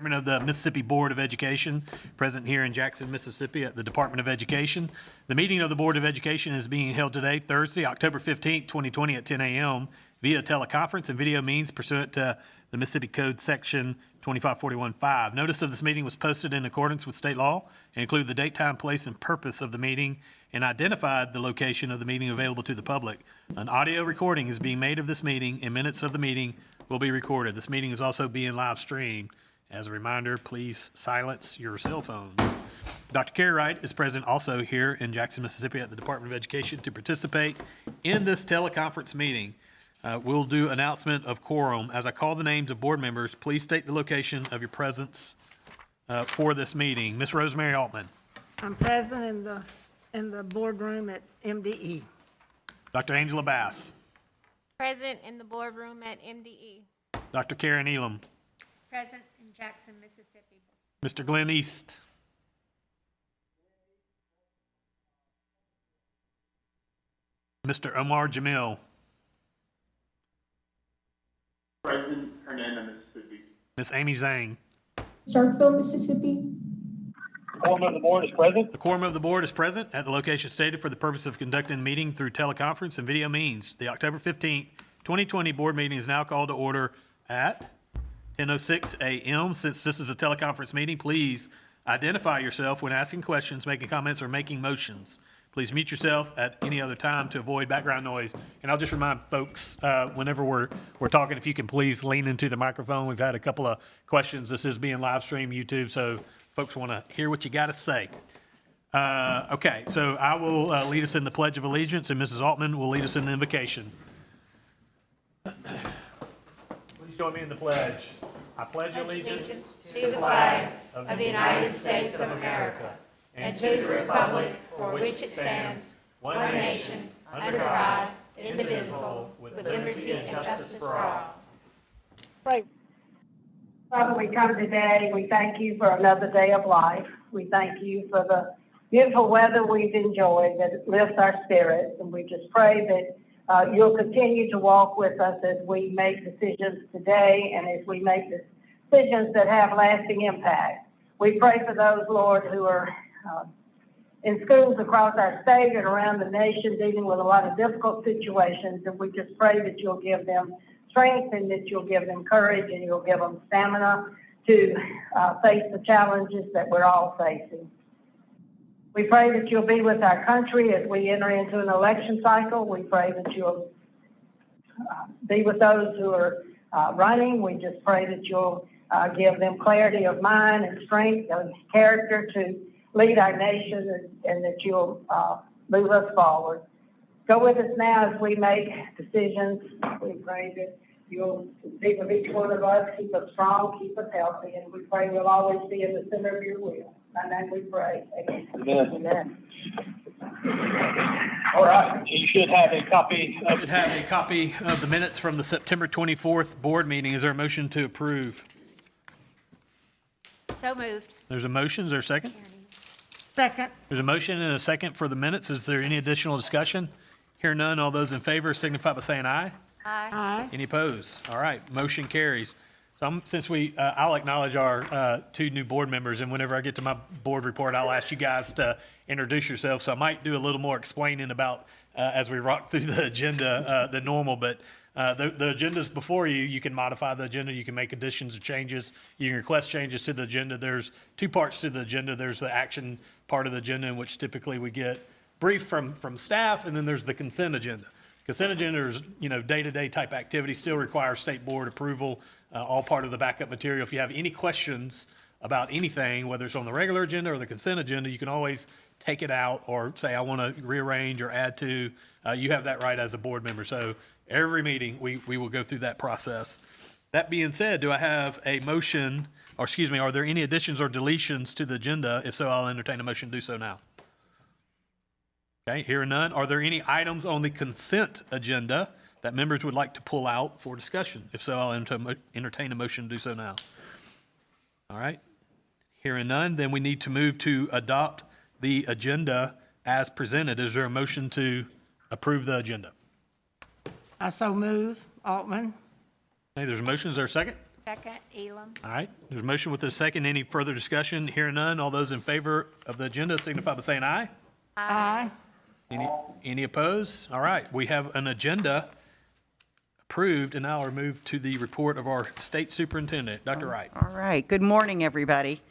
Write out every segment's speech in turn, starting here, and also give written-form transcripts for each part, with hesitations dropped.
Chairman of the Mississippi Board of Education, present here in Jackson, Mississippi at the Department of Education. The meeting of the Board of Education is being held today, Thursday, October 15th, 2020 at 10 a.m. via teleconference and video means pursuant to the Mississippi Code Section 2541.5. Notice of this meeting was posted in accordance with state law and included the date, time, place, and purpose of the meeting and identified the location of the meeting available to the public. An audio recording is being made of this meeting and minutes of the meeting will be recorded. This meeting is also being live streamed. As a reminder, please silence your cell phones. Dr. Carrie Wright is present also here in Jackson, Mississippi at the Department of Education to participate in this teleconference meeting. We'll do announcement of quorum. As I call the names of board members, please state the location of your presence for this meeting. Ms. Rosemary Altman. I'm present in the boardroom at MDE. Dr. Angela Bass. Present in the boardroom at MDE. Dr. Karen Elam. Present in Jackson, Mississippi. Mr. Glenn East. Mr. Omar Jamil. Present, Hernando, Mississippi. Ms. Amy Zhang. Starkville, Mississippi. Quorum of the board is present. The quorum of the board is present at the location stated for the purpose of conducting the meeting through teleconference and video means. The October 15th, 2020 board meeting is now called to order at 10:06 a.m. Since this is a teleconference meeting, please identify yourself when asking questions, making comments, or making motions. Please mute yourself at any other time to avoid background noise. And I'll just remind folks, whenever we're talking, if you can please lean into the microphone. We've had a couple of questions. This is being live streamed YouTube, so folks want to hear what you got to say. Okay, so I will lead us in the Pledge of Allegiance, and Mrs. Altman will lead us in the invocation. Please join me in the pledge. I pledge allegiance To the flag of the United States of America and to the republic for which it stands, one nation, under God, indivisible, with liberty and justice for all. Right. Father, we come today, we thank you for another day of life. We thank you for the beautiful weather we've enjoyed that lifts our spirits, and we just pray that you'll continue to walk with us as we make decisions today and as we make decisions that have lasting impact. We pray for those, Lord, who are in schools across our state and around the nation dealing with a lot of difficult situations, and we just pray that you'll give them strength and that you'll give them courage and you'll give them stamina to face the challenges that we're all facing. We pray that you'll be with our country as we enter into an election cycle. We pray that you'll be with those who are running. We just pray that you'll give them clarity of mind and strength and character to lead our nation and that you'll move us forward. Go with us now as we make decisions. We pray that you'll be with each one of us, keep us strong, keep us healthy, and we pray we'll always be in the center of your will. In thy name we pray. Amen. Amen. All right, you should have a copy I should have a copy of the minutes from the September 24th board meeting. Is there a motion to approve? So moved. There's a motion. Is there a second? Second. There's a motion and a second for the minutes. Is there any additional discussion? Hear none. All those in favor signify by saying aye. Aye. Aye. Any opposed? All right, motion carries. So since I'll acknowledge our two new board members, and whenever I get to my board report, I'll ask you guys to introduce yourselves. So I might do a little more explaining about as we rock through the agenda than normal, but the agenda's before you. You can modify the agenda. You can make additions or changes. You can request changes to the agenda. There's two parts to the agenda. There's the action part of the agenda in which typically we get brief from staff, and then there's the consent agenda. Consent agenda is, day-to-day type activity, still requires state board approval, all part of the backup material. If you have any questions about anything, whether it's on the regular agenda or the consent agenda, you can always take it out or say, I want to rearrange or add to. You have that right as a board member. So every meeting, we will go through that process. That being said, do I have a motion, or excuse me, are there any additions or deletions to the agenda? If so, I'll entertain a motion to do so now. Okay, hearing none. Are there any items on the consent agenda that members would like to pull out for discussion? If so, I'll entertain a motion to do so now. All right. Hearing none, then we need to move to adopt the agenda as presented. Is there a motion to approve the agenda? I so move. Altman. Okay, there's a motion. Is there a second? Second, Elam. All right, there's a motion with a second. Any further discussion? Hearing none. All those in favor of the agenda signify by saying aye. Aye. Any opposed? All right, we have an agenda approved, and now we're moved to the report of our state superintendent, Dr. Wright. All right. Good morning, everybody.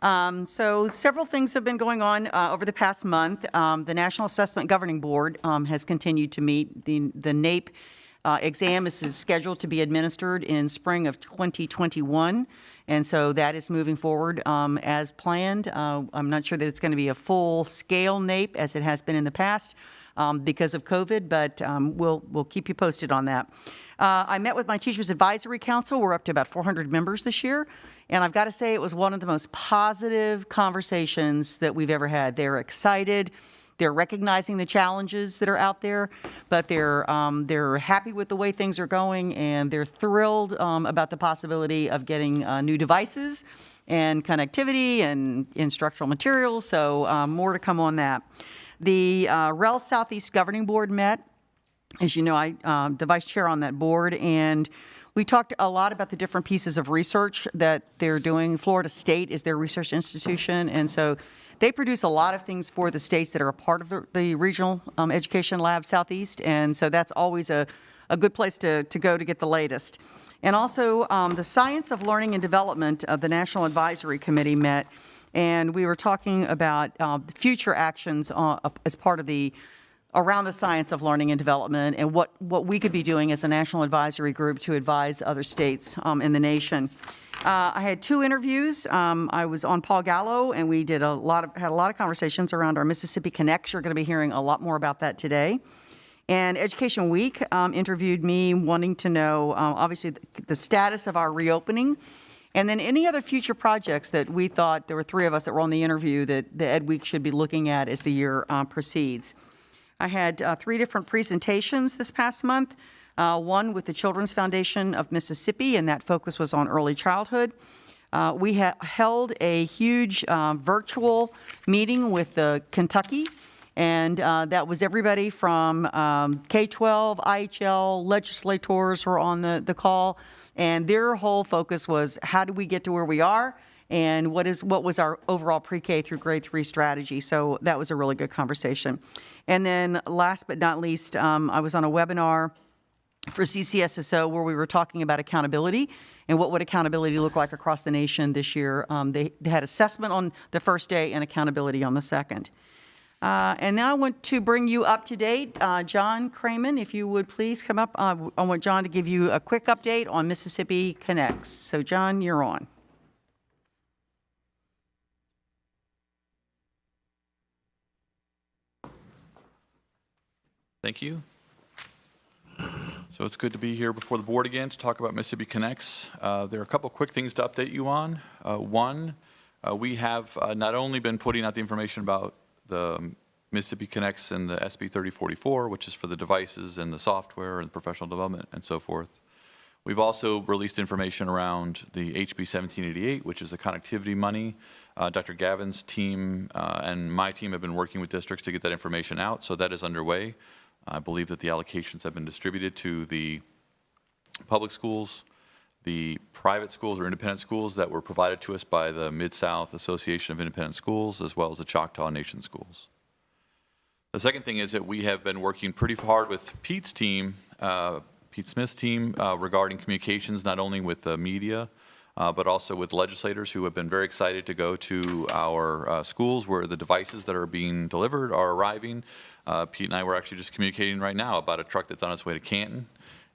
So several things have been going on over the past month. The National Assessment Governing Board has continued to meet. The NAEP exam is scheduled to be administered in spring of 2021, and so that is moving forward as planned. I'm not sure that it's going to be a full-scale NAEP as it has been in the past because of COVID, but we'll keep you posted on that. I met with my Teachers Advisory Council. We're up to about 400 members this year, and I've got to say it was one of the most positive conversations that we've ever had. They're excited. They're recognizing the challenges that are out there, but they're happy with the way things are going, and they're thrilled about the possibility of getting new devices and connectivity and instructional materials. So more to come on that. The REL Southeast Governing Board met. As you know, I'm the vice chair on that board, and we talked a lot about the different pieces of research that they're doing. Florida State is their research institution, and so they produce a lot of things for the states that are a part of the Regional Education Lab Southeast, and so that's always a good place to go to get the latest. And also, the Science of Learning and Development of the National Advisory Committee met, and we were talking about the future actions as part of around the science of learning and development and what we could be doing as a national advisory group to advise other states in the nation. I had 2 interviews. I was on Paul Gallo, and we had a lot of conversations around our Mississippi Connects. You're going to be hearing a lot more about that today. And Education Week interviewed me, wanting to know, obviously, the status of our reopening, and then any other future projects that we thought, there were 3 of us that were on the interview, that the Ed Week should be looking at as the year proceeds. I had 3 different presentations this past month. One with the Children's Foundation of Mississippi, and that focus was on early childhood. We held a huge virtual meeting with Kentucky, and that was everybody from K-12, IHL, legislators were on the call, and their whole focus was how do we get to where we are, and what was our overall pre-K through grade 3 strategy. So that was a really good conversation. And then last but not least, I was on a webinar for CCSSO where we were talking about accountability and what would accountability look like across the nation this year. They had assessment on the first day and accountability on the second. And now I want to bring you up to date. John Cramen, if you would please come up. I want John to give you a quick update on Mississippi Connects. So John, you're on. Thank you. So it's good to be here before the board again to talk about Mississippi Connects. There are a couple quick things to update you on. One, we have not only been putting out the information about the Mississippi Connects and the SB 3044, which is for the devices and the software and professional development and so forth. We've also released information around the HB 1788, which is the connectivity money. Dr. Gavin's team and my team have been working with districts to get that information out, so that is underway. I believe that the allocations have been distributed to the public schools, the private schools or independent schools that were provided to us by the Mid-South Association of Independent Schools, as well as the Choctaw Nation schools. The second thing is that we have been working pretty hard with Pete's team, Pete Smith's team, regarding communications, not only with the media, but also with legislators who have been very excited to go to our schools where the devices that are being delivered are arriving. Pete and I were actually just communicating right now about a truck that's on its way to Canton,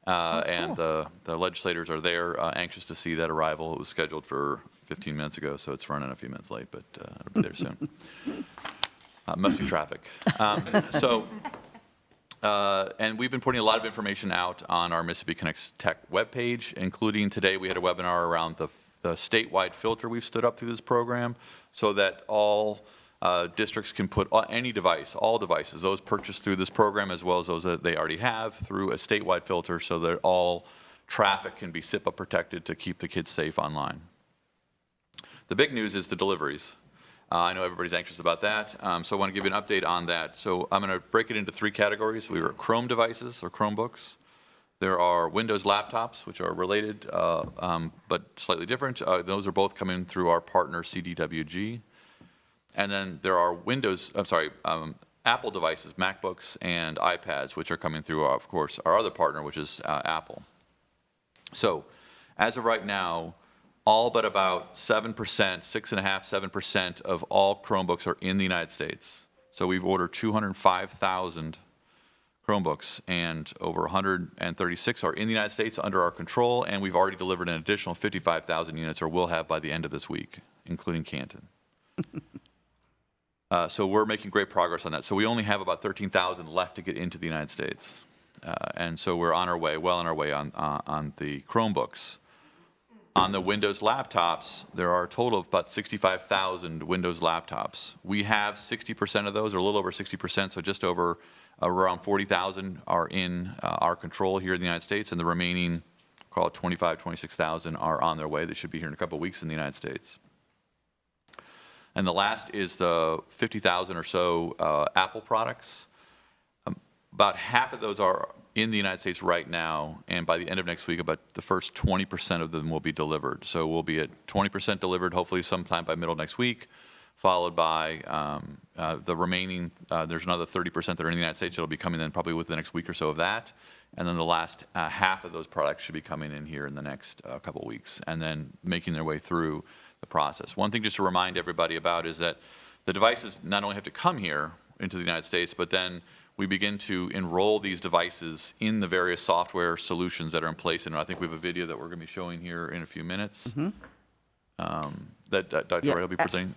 and the legislators are there, anxious to see that arrival. It was scheduled for 15 minutes ago, so it's running a few minutes late, but it'll be there soon. Must be traffic. And we've been putting a lot of information out on our Mississippi Connects Tech webpage, including today we had a webinar around the statewide filter we've stood up through this program so that all districts can put any device, all devices, those purchased through this program as well as those that they already have through a statewide filter so that all traffic can be SIPA protected to keep the kids safe online. The big news is the deliveries. I know everybody's anxious about that, so I want to give you an update on that. So I'm going to break it into 3 categories. We were Chrome devices or Chromebooks, There are Windows laptops, which are related, but slightly different. Those are both coming through our partner, CDWG. And then there are Apple devices, MacBooks and iPads, which are coming through, of course, our other partner, which is Apple. So as of right now, all but about 7%, 6.5%, 7% of all Chromebooks are in the United States. So we've ordered 205,000 Chromebooks, and over 136 are in the United States under our control, and we've already delivered an additional 55,000 units, or will have by the end of this week, including Canton. So we're making great progress on that. So we only have about 13,000 left to get into the United States. And so we're on our way, well on our way on the Chromebooks. On the Windows laptops, there are a total of about 65,000 Windows laptops. We have 60% of those, or a little over 60%, so just over around 40,000 are in our control here in the United States, and the remaining, call it 25, 26,000 are on their way. They should be here in a couple of weeks in the United States. And the last is the 50,000 or so Apple products. About half of those are in the United States right now, and by the end of next week, about the first 20% of them will be delivered. So we'll be at 20% delivered, hopefully sometime by middle of next week, followed by the remaining, there's another 30% that are in the United States that'll be coming in probably within the next week or so of that. And then the last half of those products should be coming in here in the next couple of weeks, and then making their way through the process. One thing just to remind everybody about is that the devices not only have to come here into the United States, but then we begin to enroll these devices in the various software solutions that are in place. And I think we have a video that we're going to be showing here in a few minutes that Dr. Ray will be presenting.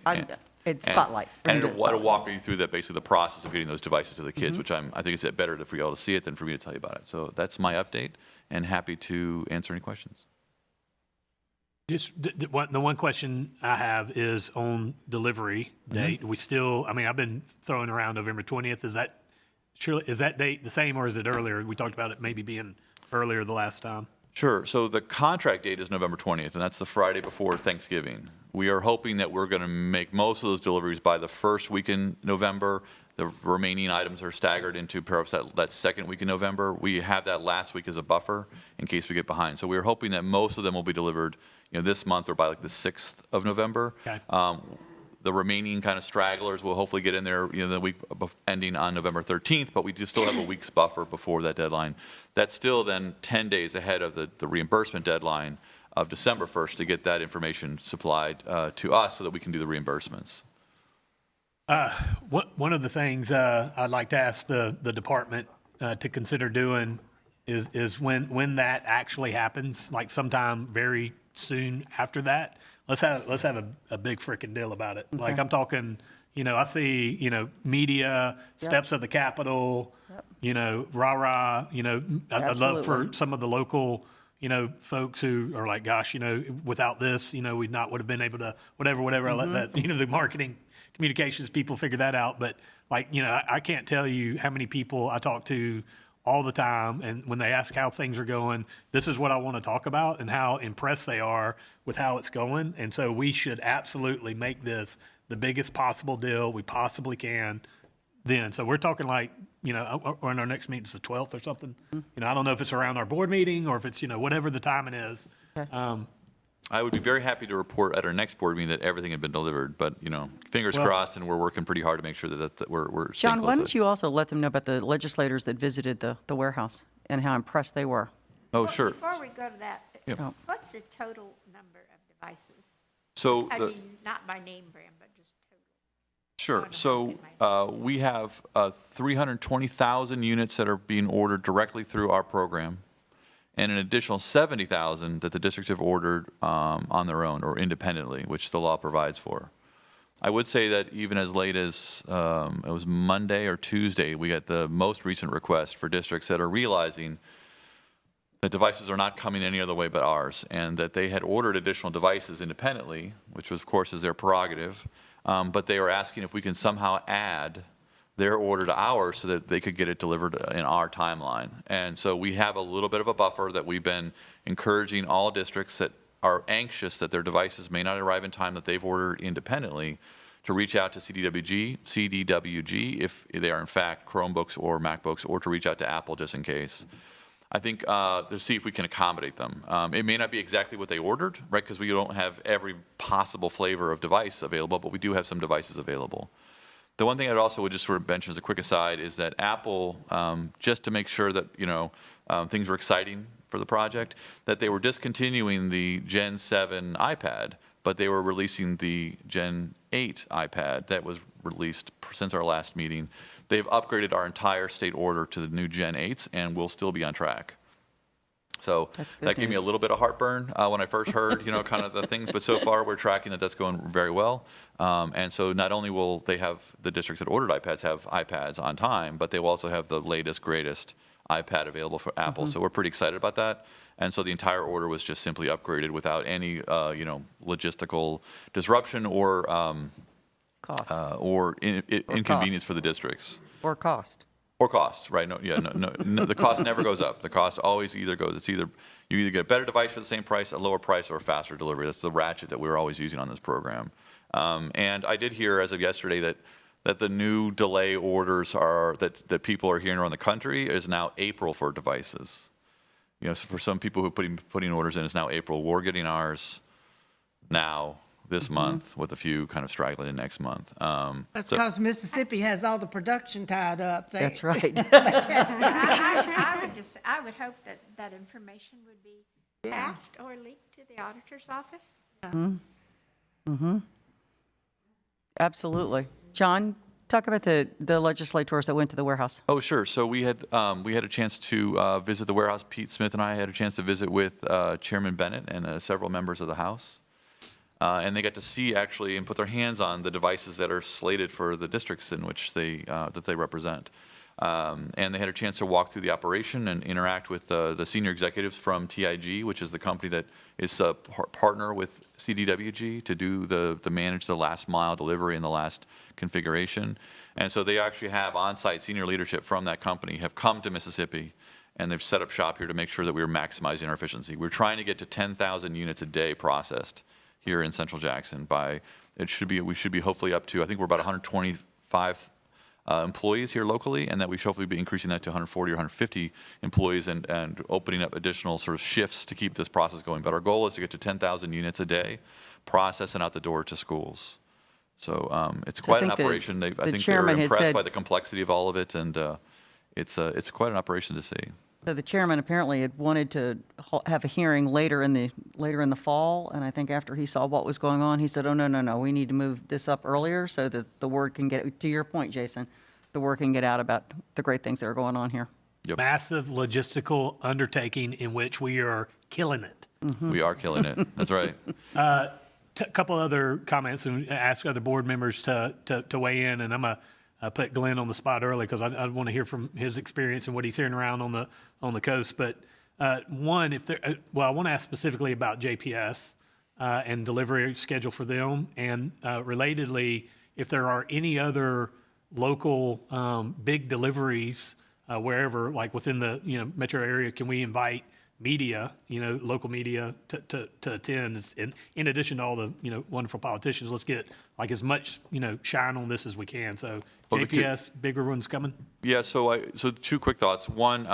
It's Spotlight. And it'll walk you through that, basically the process of getting those devices to the kids, which I think it's better for you all to see it than for me to tell you about it. So that's my update, and happy to answer any questions. Just the one question I have is on delivery date. We still, I mean, I've been throwing around November 20th. Is that date the same, or is it earlier? We talked about it maybe being earlier the last time. Sure. So the contract date is November 20th, and that's the Friday before Thanksgiving. We are hoping that we're going to make most of those deliveries by the first week in November. The remaining items are staggered into perhaps that second week in November. We have that last week as a buffer in case we get behind. So we're hoping that most of them will be delivered, this month or by like the 6th of November. Okay. The remaining kind of stragglers will hopefully get in there, the week ending on November 13th, but we do still have a week's buffer before that deadline. That's still then 10 days ahead of the reimbursement deadline of December 1st to get that information supplied to us so that we can do the reimbursements. One of the things I'd like to ask the department to consider doing is when that actually happens, like sometime very soon after that, let's have a big freaking deal about it. Like I'm talking, I see, media, steps of the Capitol, rah-rah, I'd love for some of the local, folks who are like, gosh, without this, we would have been able to, whatever, I let that, the marketing communications people figure that out. But like, I can't tell you how many people I talk to all the time, and when they ask how things are going, this is what I want to talk about and how impressed they are with how it's going. And so we should absolutely make this the biggest possible deal we possibly can then. So we're talking like, or in our next meeting's the 12th or something. I don't know if it's around our board meeting or if it's, whatever the timing is. I would be very happy to report at our next board meeting that everything had been delivered, but, fingers crossed, and we're working pretty hard to make sure that we're staying John, close why to don't it. you also let them know about the legislators that visited the warehouse and how impressed they were? Oh, Well, sure. Before we go to that, Yeah. what's the total number of devices? So I the- mean, not by name brand, but just total. Sure. on So the we have 320,000 units that are being ordered directly through our program, and an additional 70,000 that the districts have ordered on their own or independently, which the law provides for. I would say that even as late as it was Monday or Tuesday, we got the most recent request for districts that are realizing that devices are not coming any other way but ours, and that they had ordered additional devices independently, which of course is their prerogative, but they are asking if we can somehow add their order to ours so that they could get it delivered in our timeline. And so we have a little bit of a buffer that we've been encouraging all districts that are anxious that their devices may not arrive in time that they've ordered independently to reach out to CDWG if they are in fact Chromebooks or MacBooks, or to reach out to Apple just in case. I think, to see if we can accommodate them. It may not be exactly what they ordered, right, because we don't have every possible flavor of device available, but we do have some devices available. The one thing I'd also would just sort of mention as a quick aside is that Apple, just to make sure that, things were exciting for the project, that they were discontinuing the Gen 7 iPad, but they were releasing the Gen 8 iPad that was released since our last meeting. They've upgraded our entire state order to the new Gen 8s, and we'll still be on track. So That's good that gave me a news. little bit of heartburn when I first heard, kind of the things, but so far we're tracking that that's going very well. And so not only will they have, the districts that ordered iPads have iPads on time, but they will also have the latest, greatest iPad available for Apple. So we're pretty excited about that. And so the entire order was just simply upgraded without any, logistical disruption or Cost. inconvenience for the districts. Or cost. Or cost, right? No, the cost never goes up. The cost always goes. You either get a better device for the same price, a lower price, or a faster delivery. That's the ratchet that we're always using on this program. And I did hear as of yesterday that the new delay orders that people are hearing around the country is now April for devices. So for some people who are putting orders in, it's now April. We're getting ours now, this month, with a few kind of straggling in next month. That's because Mississippi has all the production tied up. That's right. I would hope that information would be passed or leaked to the auditor's office. Absolutely. John, talk about the legislators that went to the warehouse. Oh, sure. So we had a chance to visit the warehouse. Pete Smith and I had a chance to visit with Chairman Bennett and several members of the House. And they got to see actually and put their hands on the devices that are slated for the districts in which they represent. And they had a chance to walk through the operation and interact with the senior executives from TIG, which is the company that is a partner with CDWG to do the manage the last mile delivery and the last configuration. And so they actually have on-site senior leadership from that company have come to Mississippi, and they've set up shop here to make sure that we are maximizing our efficiency. We're trying to get to 10,000 units a day processed here in Central Jackson we should be hopefully up to, I think we're about 125 employees here locally, and that we should hopefully be increasing that to 140 or 150 employees and opening up additional sort of shifts to keep this process going. But our goal is to get to 10,000 units a day, processed and out the door to schools. So it's quite an think the- operation. I the think they were chairman had impressed said- by the complexity of all of it, and it's quite an operation to see. So the chairman apparently had wanted to have a hearing later in the fall, and I think after he saw what was going on, he said, "Oh, no, we need to move this up earlier so that the word can get." To your point, Jason, the word can get out about the great things that are going on here. Massive logistical undertaking in which we are killing it. We are killing it. That's right. A couple other comments and ask other board members to weigh in, and I'm going to put Glenn on the spot early because I want to hear from his experience and what he's hearing around on the coast. But one, I want to ask specifically about JPS and delivery schedule for them, and relatedly, if there are any other local big deliveries wherever, like within the metro area, can we invite media, local media to attend? In addition to all the wonderful politicians, let's get like as much shine on this as we can. So JPS, bigger ones coming. Yeah, so two quick thoughts. One,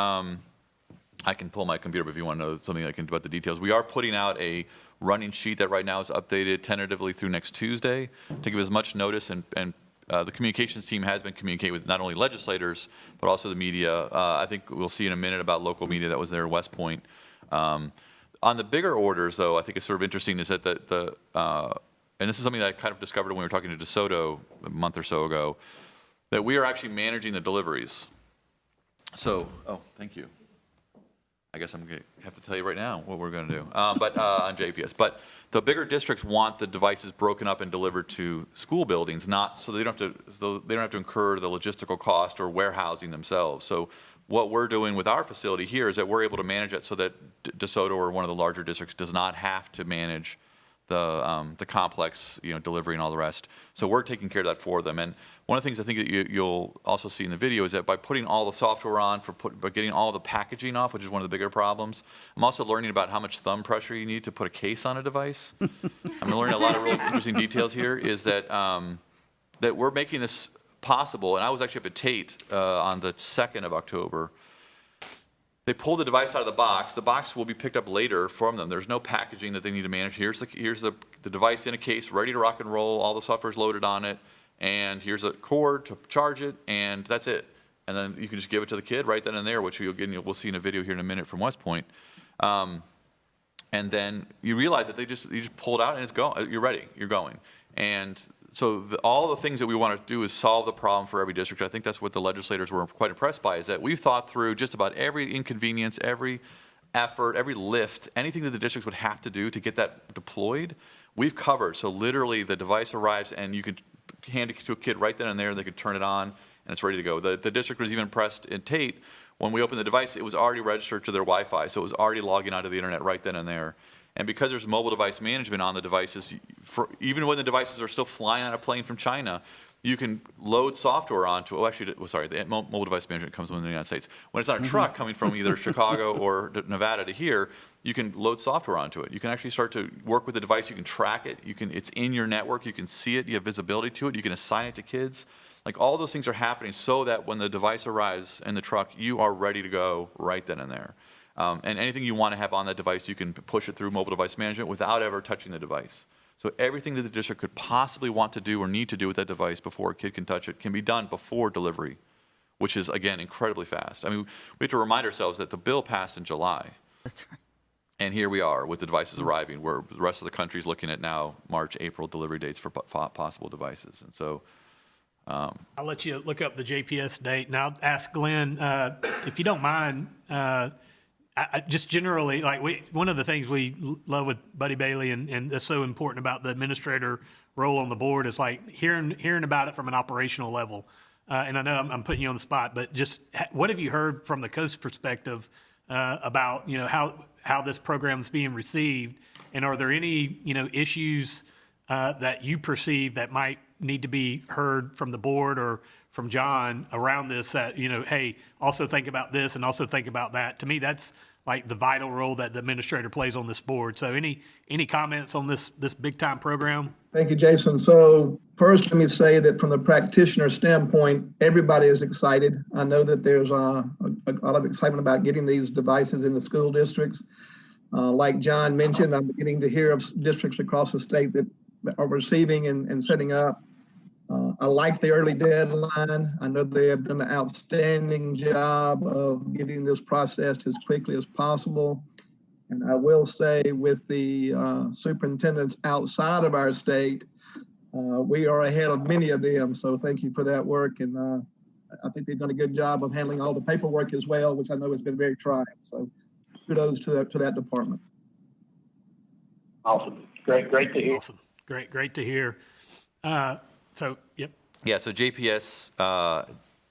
I can pull my computer, but if you want to know something I can do about the details. We are putting out a running sheet that right now is updated tentatively through next Tuesday to give as much notice, and the communications team has been communicating with not only legislators, but also the media. I think we'll see in a minute about local media that was there in West Point. On the bigger orders, though, I think it's sort of interesting is that and this is something that I kind of discovered when we were talking to DeSoto a month or so ago, that we are actually managing the deliveries. So, thank you. I guess I'm going to have to tell you right now what we're going to do, but on JPS. But the bigger districts want the devices broken up and delivered to school buildings, not so they don't have to incur the logistical cost or warehousing themselves. So what we're doing with our facility here is that we're able to manage it so that DeSoto or one of the larger districts does not have to manage the complex delivery and all the rest. So we're taking care of that for them. And one of the things I think that you'll also see in the video is that by putting all the software on, by getting all the packaging off, which is one of the bigger problems, I'm also learning about how much thumb pressure you need to put a case on a device. I'm learning a lot of real interesting details here, is that that we're making this possible. And I was actually up at Tate on the 2nd of October. They pull the device out of the box. The box will be picked up later from them. There's no packaging that they need to manage. Here's the device in a case, ready to rock and roll. All the software's loaded on it. And here's a cord to charge it, and that's it. And then you can just give it to the kid right then and there, which we'll see in a video here in a minute from West Point. And then you realize that you just pull it out and it's going. You're ready. You're going. And so all the things that we want to do is solve the problem for every district. I think that's what the legislators were quite impressed by, is that we've thought through just about every inconvenience, every effort, every lift, anything that the districts would have to do to get that deployed, we've covered. So literally the device arrives and you can hand it to a kid right then and there, and they could turn it on and it's ready to go. The district was even impressed in Tate. When we opened the device, it was already registered to their Wi-Fi, so it was already logging onto the internet right then and there. And because there's mobile device management on the devices, even when the devices are still flying on a plane from China, you can load software onto it. The mobile device management comes from the United States. When it's on a truck coming from either Chicago or Nevada to here, you can load software onto it. You can actually start to work with the device. You can track it. It's in your network. You can see it. You have visibility to it. You can assign it to kids. Like, all those things are happening so that when the device arrives in the truck, you are ready to go right then and there. And anything you want to have on that device, you can push it through mobile device management without ever touching the device. So everything that the district could possibly want to do or need to do with that device before a kid can touch it can be done before delivery, which is, again, incredibly fast. I mean, we have to remind ourselves that the bill passed in July. That's right. And here we are with the devices arriving, where the rest of the country is looking at now March, April delivery dates for possible devices. And so I'll let you look up the JPS date, and I'll ask Glenn, if you don't mind, I just generally, one of the things we love with Buddy Bailey, and that's so important about the administrator role on the board, is like hearing about it from an operational level. And I know I'm putting you on the spot, but just what have you heard from the coast perspective about, how this program's being received? And are there any, issues that you perceive that might need to be heard from the board or from John around this, that, hey, also think about this and also think about that? To me, that's like the vital role that the administrator plays on this board. So any comments on this big time program? Thank you, Jason. So first, let me say that from the practitioner standpoint, everybody is excited. I know that there's a lot of excitement about getting these devices in the school districts. Like John mentioned, I'm beginning to hear of districts across the state that are receiving and setting up. I like the early deadline. I know they have done an outstanding job of getting this processed as quickly as possible. And I will say, with the superintendents outside of our state, we are ahead of many of them. So thank you for that work. And I think they've done a good job of handling all the paperwork as well, which I know has been very trying. So kudos to that department. Awesome. Great to hear. Awesome. Great to hear. Yep. Yeah, so JPS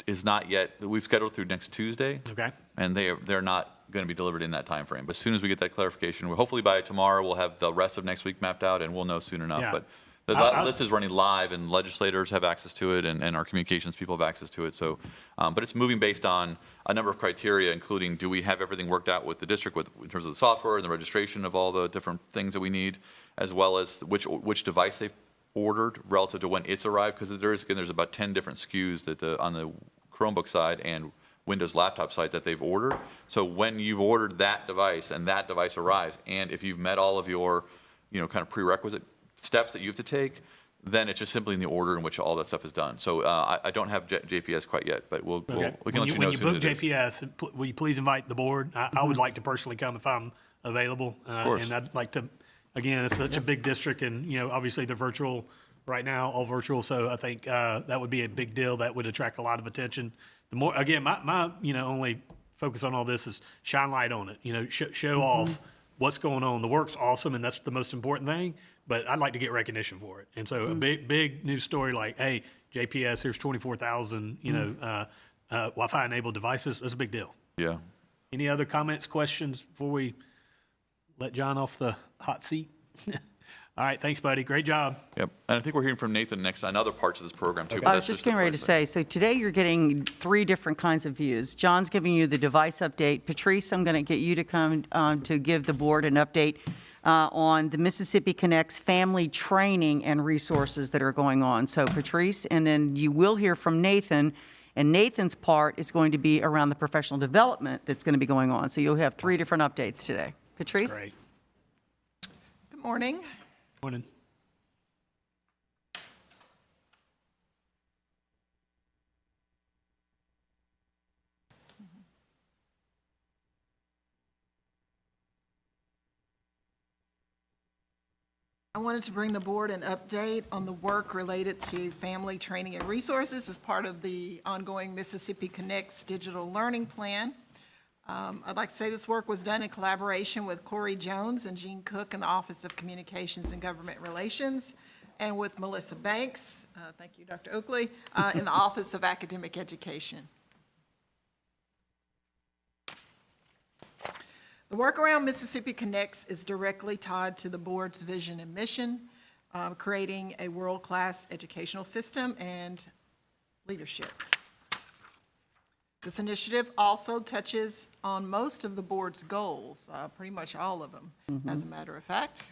is not yet, we've scheduled through next Tuesday. Okay. And they're not going to be delivered in that time frame. But as soon as we get that clarification, hopefully by tomorrow, we'll have the rest of next week mapped out, and we'll know soon enough. Yeah. But the list is running live, and legislators have access to it, and our communications people have access to it. So, but it's moving based on a number of criteria, including, do we have everything worked out with the district in terms of the software and the registration of all the different things that we need, as well as which device they've ordered relative to when it's arrived, because there's about 10 different SKUs that on the Chromebook side and Windows laptop side that they've ordered. So when you've ordered that device and that device arrives, and if you've met all of your, kind of prerequisite steps that you have to take, then it's just simply in the order in which all that stuff is done. So I don't have JPS quite yet, but we can let you know as soon as it is. When you book JPS, will you please invite the board? I would like to personally come if I'm available. Of course. And I'd like to, again, it's such a big district, and, obviously they're virtual right now, all virtual. So I think that would be a big deal. That would attract a lot of attention. The more, again, my only focus on all this is shine light on it, show off what's going on. The work's awesome, and that's the most important thing, but I'd like to get recognition for it. And so a big news story like, hey, JPS, here's 24,000, Wi-Fi enabled devices. That's a big deal. Yeah. Any other comments, questions before we let John off the hot seat? All right, thanks, buddy. Great job. Yep. And I think we're hearing from Nathan next on other parts of this program too. I was just getting ready to say, so today you're getting 3 different kinds of views. John's giving you the device update. Patrice, I'm going to get you to come to give the board an update on the Mississippi Connects family training and resources that are going on. So Patrice, and then you will hear from Nathan And Nathan's part is going to be around the professional development that's going to be going on. So you'll have 3 different updates today. Patrice? Great. Good morning. Morning. I wanted to bring the board an update on the work related to family training and resources as part of the ongoing Mississippi Connects digital learning plan. I'd like to say this work was done in collaboration with Corey Jones and Jean Cook in the Office of Communications and Government Relations, and with Melissa Banks, thank you, Dr. Oakley, in the Office of Academic Education. The work around Mississippi Connects is directly tied to the board's vision and mission, creating a world-class educational system and leadership. This initiative also touches on most of the board's goals, pretty much all of them, as a matter of fact.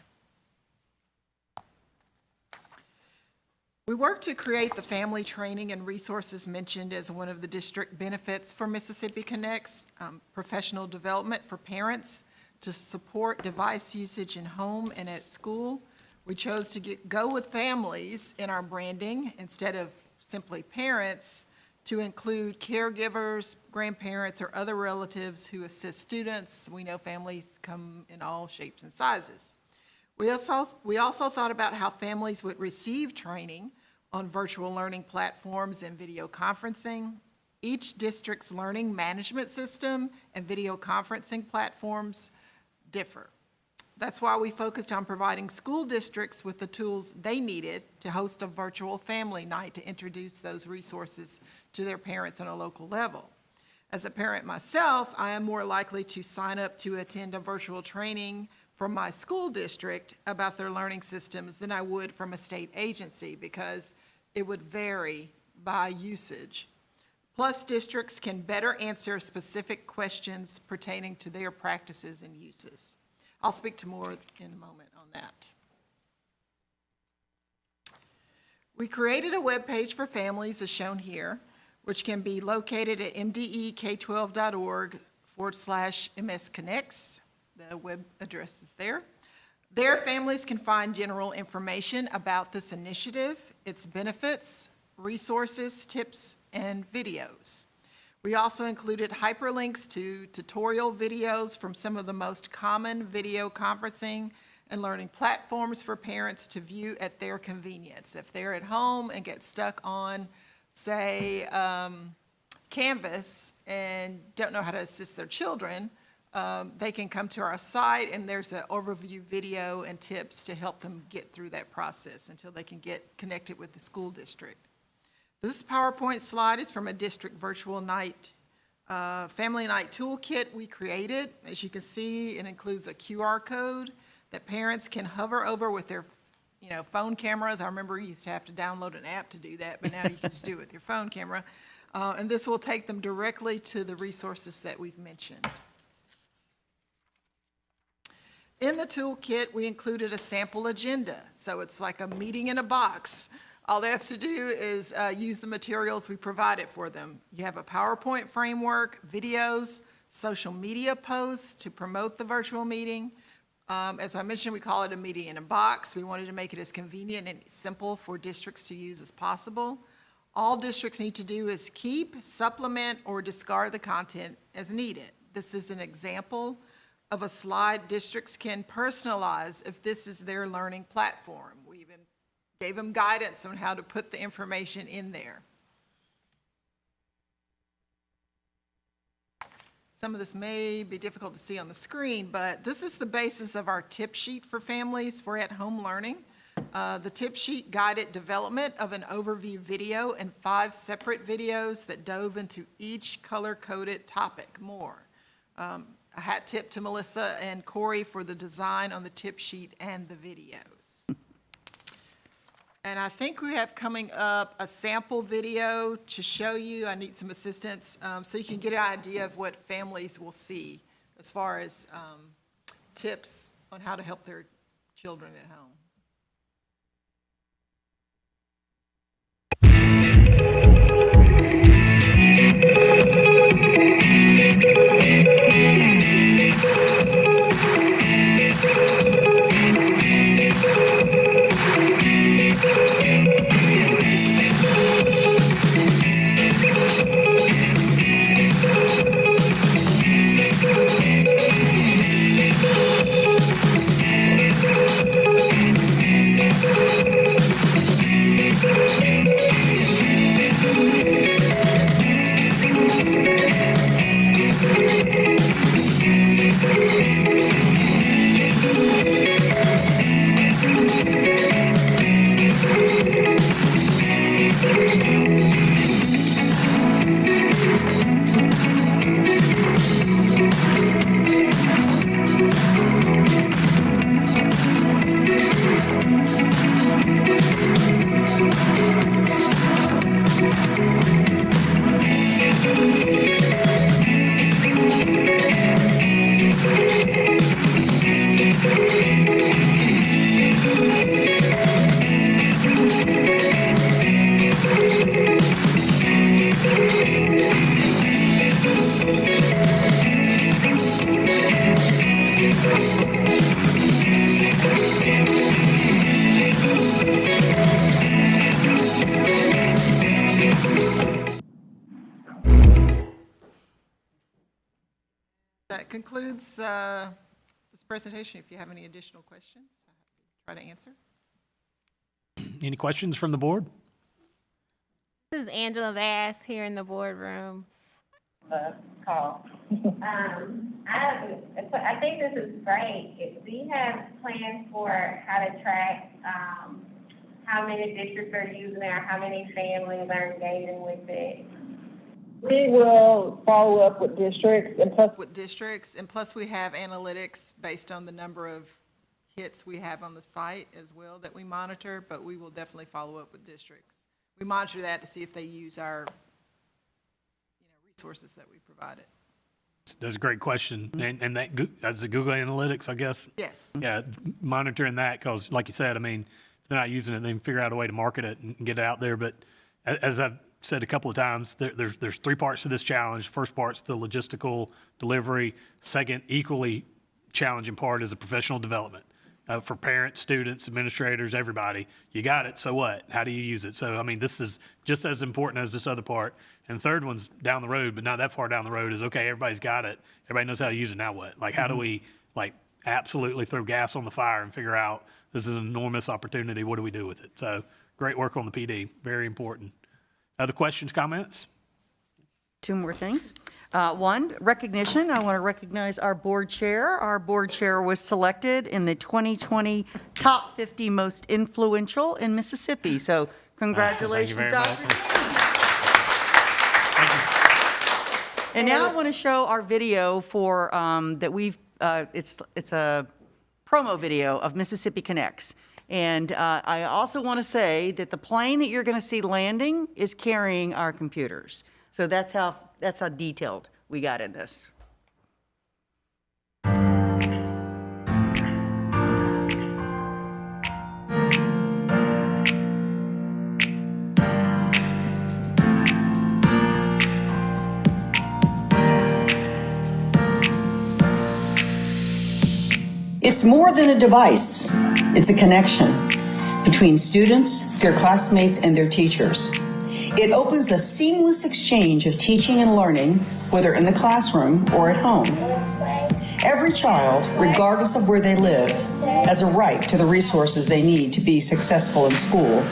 We work to create the family training and resources mentioned as one of the district benefits for Mississippi Connects, professional development for parents to support device usage in home and at school. We chose to go with families in our branding instead of simply parents, to include caregivers, grandparents, or other relatives who assist students. We know families come in all shapes and sizes. We also thought about how families would receive training on virtual learning platforms and video conferencing. Each district's learning management system and video conferencing platforms differ. That's why we focused on providing school districts with the tools they needed to host a virtual family night to introduce those resources to their parents on a local level. As a parent myself, I am more likely to sign up to attend a virtual training from my school district about their learning systems than I would from a state agency, because it would vary by usage. Plus, districts can better answer specific questions pertaining to their practices and uses. I'll speak to more in a moment on that. We created a webpage for families as shown here, which can be located at mdek12.org/MSConnects. The web address is there. There, families can find general information about this initiative, its benefits, resources, tips, and videos. We also included hyperlinks to tutorial videos from some of the most common video conferencing and learning platforms for parents to view at their convenience. If they're at home and get stuck on, say, Canvas and don't know how to assist their children, they can come to our site, and there's an overview video and tips to help them get through that process until they can get connected with the school district. This PowerPoint slide is from a district virtual night, family night toolkit we created. As you can see, it includes a QR code that parents can hover over with their phone cameras. I remember you used to have to download an app to do that, but now you can just do it with your phone camera. And this will take them directly to the resources that we've mentioned. In the toolkit, we included a sample agenda, so it's like a meeting in a box. All they have to do is use the materials we provided for them. You have a PowerPoint framework, videos, social media posts to promote the virtual meeting. As I mentioned, we call it a meeting in a box. We wanted to make it as convenient and simple for districts to use as possible. All districts need to do is keep, supplement, or discard the content as needed. This is an example of a slide districts can personalize if this is their learning platform. We even gave them guidance on how to put the information in there. Some of this may be difficult to see on the screen, but this is the basis of our tip sheet for families for at-home learning. The tip sheet guided development of an overview video and 5 separate videos that dove into each color-coded topic more. A hat tip to Melissa and Corey for the design on the tip sheet and the videos. And I think we have coming up a sample video to show you. I need some assistance so you can get an idea of what families will see as far as tips on how to help their children at home. That concludes this presentation. If you have any additional questions, I'll try to answer. Any questions from the board? This is Angela Bass here in the boardroom. Call. I think this is great. Do you have plans for how to track how many districts are using it, or how many families are engaging with it? We will follow up with districts and Plus we have analytics based on the number of hits we have on the site as well that we monitor, but we will definitely follow up with districts. We monitor that to see if they use our, resources that we provided. That's a great question. And that's a Google Analytics, I guess? Yes. Yeah, monitoring that, because like you said, I mean, if they're not using it, they can figure out a way to market it and get it out there. But as I've said a couple of times, there's three parts to this challenge. First part's the logistical delivery. Second, equally challenging part is the professional development. For parents, students, administrators, everybody. You got it, so what? How do you use it? So, I mean, this is just as important as this other part. And third one's down the road, but not that far down the road, is, okay, everybody's got it. Everybody knows how to use it, now what? Like, how do we, absolutely throw gas on the fire and figure out this is an enormous opportunity, what do we do with it? So, great work on the PD, very important. Other questions, comments? Two more things. One, recognition. I want to recognize our board chair. Our board chair was selected in the 2020 top 50 most influential in Mississippi. So congratulations, very Dr. much. And now I want to show our video for that we've. It's a promo video of Mississippi Connects. And I also want to say that the plane that you're going to see landing is carrying our computers. So that's how detailed we got in this. It's more than a device. It's a connection between students, their classmates, and their teachers. It opens a seamless exchange of teaching and learning, whether in the classroom or at home. Every child, regardless of where they live, has a right to the resources they need to be successful in school.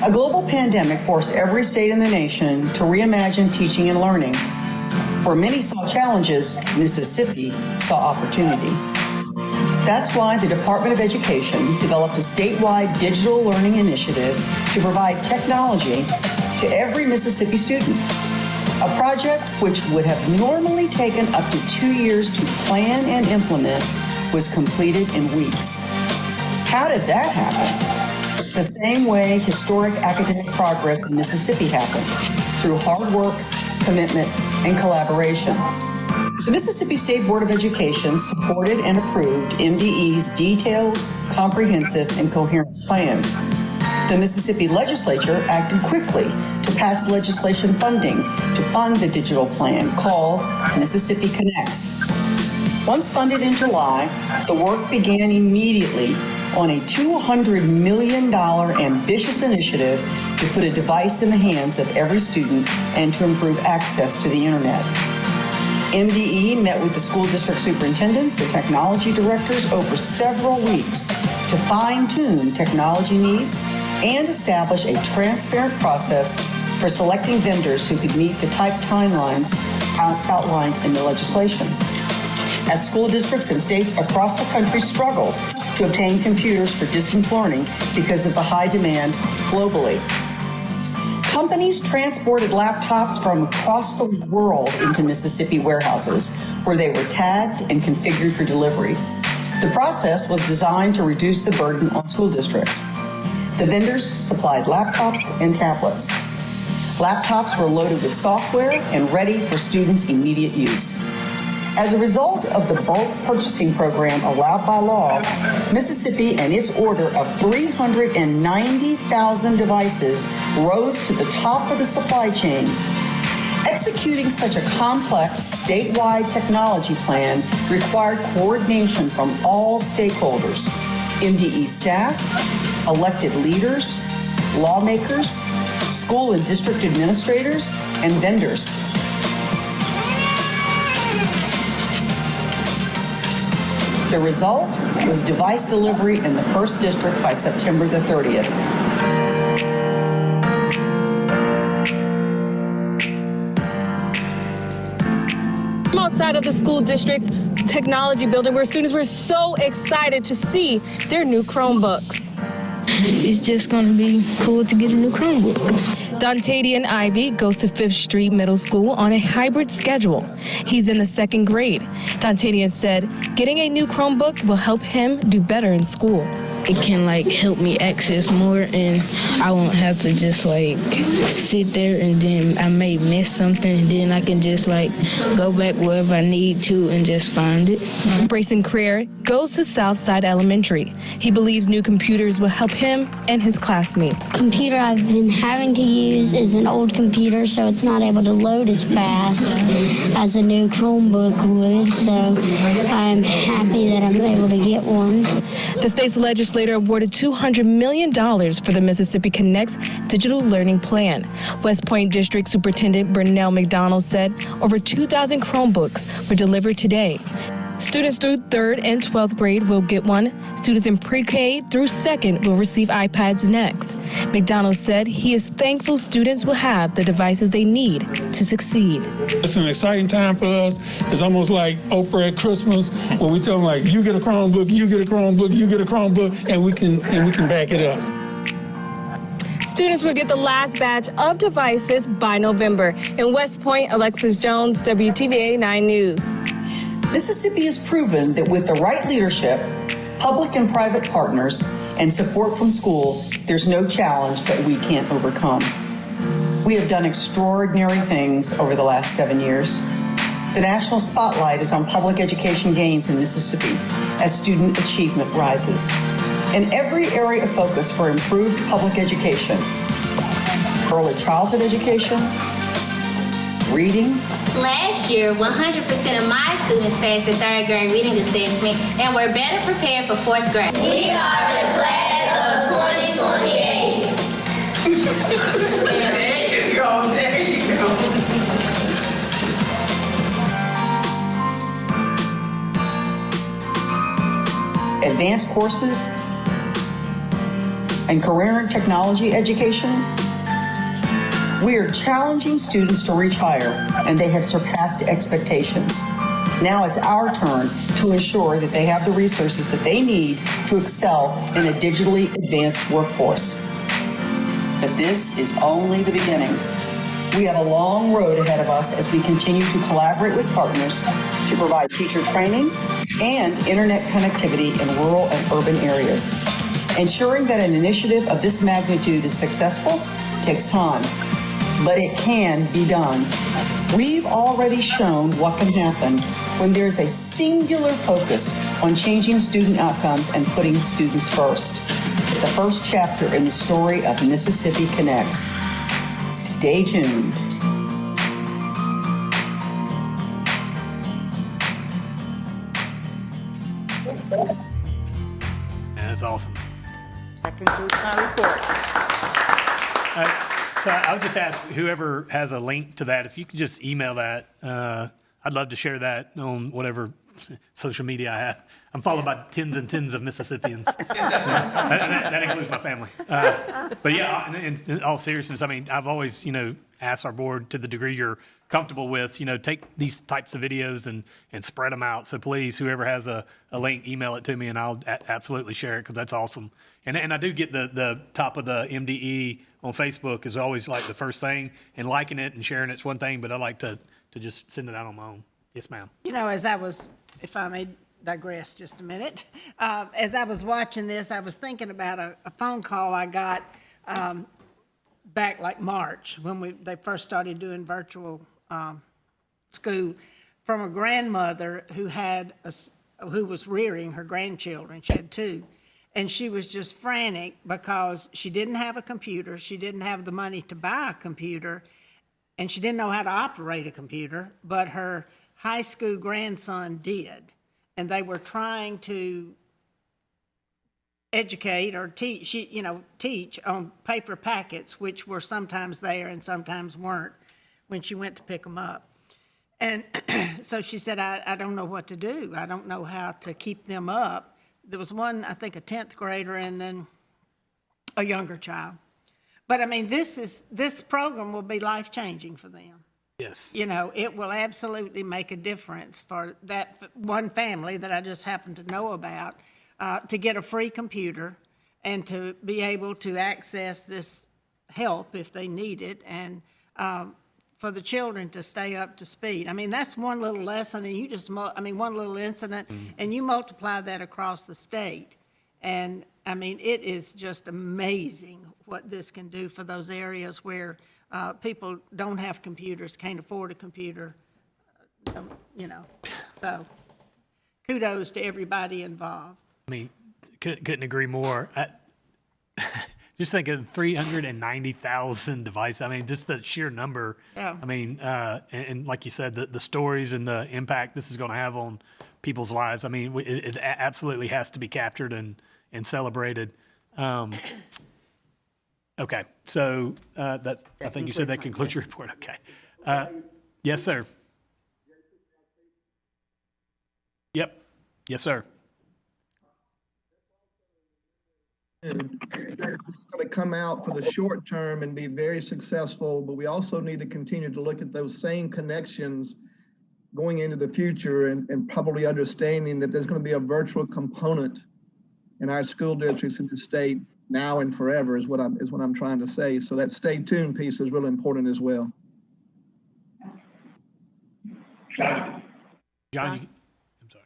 A global pandemic forced every state in the nation to reimagine teaching and learning. Where many saw challenges, Mississippi saw opportunity. That's why the Department of Education developed a statewide digital learning initiative to provide technology to every Mississippi student. A project which would have normally taken up to 2 years to plan and implement was completed in weeks. How did that happen? The same way historic academic progress in Mississippi happened, through hard work, commitment, and collaboration. The Mississippi State Board of Education supported and approved MDE's detailed, comprehensive, and coherent plan. The Mississippi Legislature acted quickly to pass legislation funding to fund the digital plan called Mississippi Connects. Once funded in July, the work began immediately on a $200 million ambitious initiative to put a device in the hands of every student and to improve access to the internet. MDE met with the school district superintendents and technology directors over several weeks to fine-tune technology needs and establish a transparent process for selecting vendors who could meet the type timelines outlined in the legislation. As school districts and states across the country struggled to obtain computers for distance learning because of the high demand globally, companies transported laptops from across the world into Mississippi warehouses where they were tagged and configured for delivery. The process was designed to reduce the burden on school districts. The vendors supplied laptops and tablets. Laptops were loaded with software and ready for students' immediate use. As a result of the bulk purchasing program allowed by law, Mississippi and its order of 390,000 devices rose to the top of the supply chain. Executing such a complex statewide technology plan required coordination from all stakeholders, MDE staff, elected leaders, lawmakers, school and district administrators, and vendors. The result was device delivery in the first district by September the 30th. I'm outside of the school district technology building where students were so excited to see their new Chromebooks. It's just going to be cool to get a new Chromebook. Dontadian Ivy goes to 5th Street Middle School on a hybrid schedule. He's in the 2nd grade. Dontadian said getting a new Chromebook will help him do better in school. It can help me access more, and I won't have to just sit there and then I may miss something, and then I can just go back wherever I need to and just find it. Brayson Creer goes to Southside Elementary. He believes new computers will help him and his classmates. Computer I've been having to use is an old computer, so it's not able to load as fast as a new Chromebook would, so I'm happy that I'm able to get one. The state's legislature awarded $200 million for the Mississippi Connects digital learning plan. West Point District Superintendent Burnell McDonald said over 2,000 Chromebooks were delivered today. Students through 3rd and 12th grade will get one. Students in pre-K through 2nd will receive iPads next. McDonald said he is thankful students will have the devices they need to succeed. It's an exciting time for us. It's almost like Oprah at Christmas, where we tell them you get a Chromebook, you get a Chromebook, you get a Chromebook, and we can back it up. Students will get the last batch of devices by November. In West Point, Alexis Jones, WTVA 9 News. Mississippi has proven that with the right leadership, public and private partners, and support from schools, there's no challenge that we can't overcome. We have done extraordinary things over the last 7 years. The national spotlight is on public education gains in Mississippi as student achievement rises. In every area of focus for improved public education, early childhood education, reading. Last year, 100% of my students passed the 3rd grade reading assessment and were better prepared for 4th grade. We are the class of 2028. There you go, there you go. Advanced courses and career and technology education. We are challenging students to reach higher, and they have surpassed expectations. Now it's our turn to ensure that they have the resources that they need to excel in a digitally advanced workforce. But this is only the beginning. We have a long road ahead of us as we continue to collaborate with partners to provide teacher training and internet connectivity in rural and urban areas. Ensuring that an initiative of this magnitude is successful takes time, but it can be done. We've already shown what can happen when there's a singular focus on changing student outcomes and putting students first. It's the first chapter in the story of Mississippi Connects. Stay tuned. That's awesome. That concludes my report. So I'll just ask whoever has a link to that, if you could just email that. I'd love to share that on whatever social media I have. I'm followed by tens and tens of Mississippians. That includes my family. But yeah, in all seriousness, I mean, I've always, asked our board, to the degree you're comfortable with, take these types of videos and spread them out. So please, whoever has a link, email it to me and I'll absolutely share it, because that's awesome. And I do get the top of the MDE on Facebook is always like the first thing, and liking it and sharing it's one thing, but I like to just send it out on my own. Yes, ma'am. As I was, if I may digress just a minute, as I was watching this, I was thinking about a phone call I got back like March when they first started doing virtual school, from a grandmother who was rearing her grandchildren. She had 2. And she was just frantic because she didn't have a computer. She didn't have the money to buy a computer. and she didn't know how to operate a computer, but her high school grandson did. And they were trying to educate or teach on paper packets, which were sometimes there and sometimes weren't when she went to pick them up. And so she said, I don't know what to do. I don't know how to keep them up. There was one, I think, a 10th grader and then a younger child. But I mean, this program will be life-changing for them. Yes. You know, it will absolutely make a difference for that one family that I just happened to know about, to get a free computer and to be able to access this help if they need it, and for the children to stay up to speed. I mean, that's one little lesson, and one little incident, and you multiply that across the state. And I mean, it is just amazing what this can do for those areas where people don't have computers, can't afford a computer, So kudos to everybody involved. I mean, couldn't agree more. Just think of 390,000 devices. I mean, just the sheer number. Yeah. I mean, and like you said, the stories and the impact this is going to have on people's lives. I mean, it absolutely has to be captured and celebrated. Okay, so I think you said that concludes your report. Okay. Yes, sir. Yep. Yes, sir. And it's going to come out for the short term and be very successful, but we also need to continue to look at those same connections going into the future and probably understanding that there's going to be a virtual component in our school districts in the state now and forever is what I'm trying to say. So that stay tuned piece is really important as well. John, I'm sorry.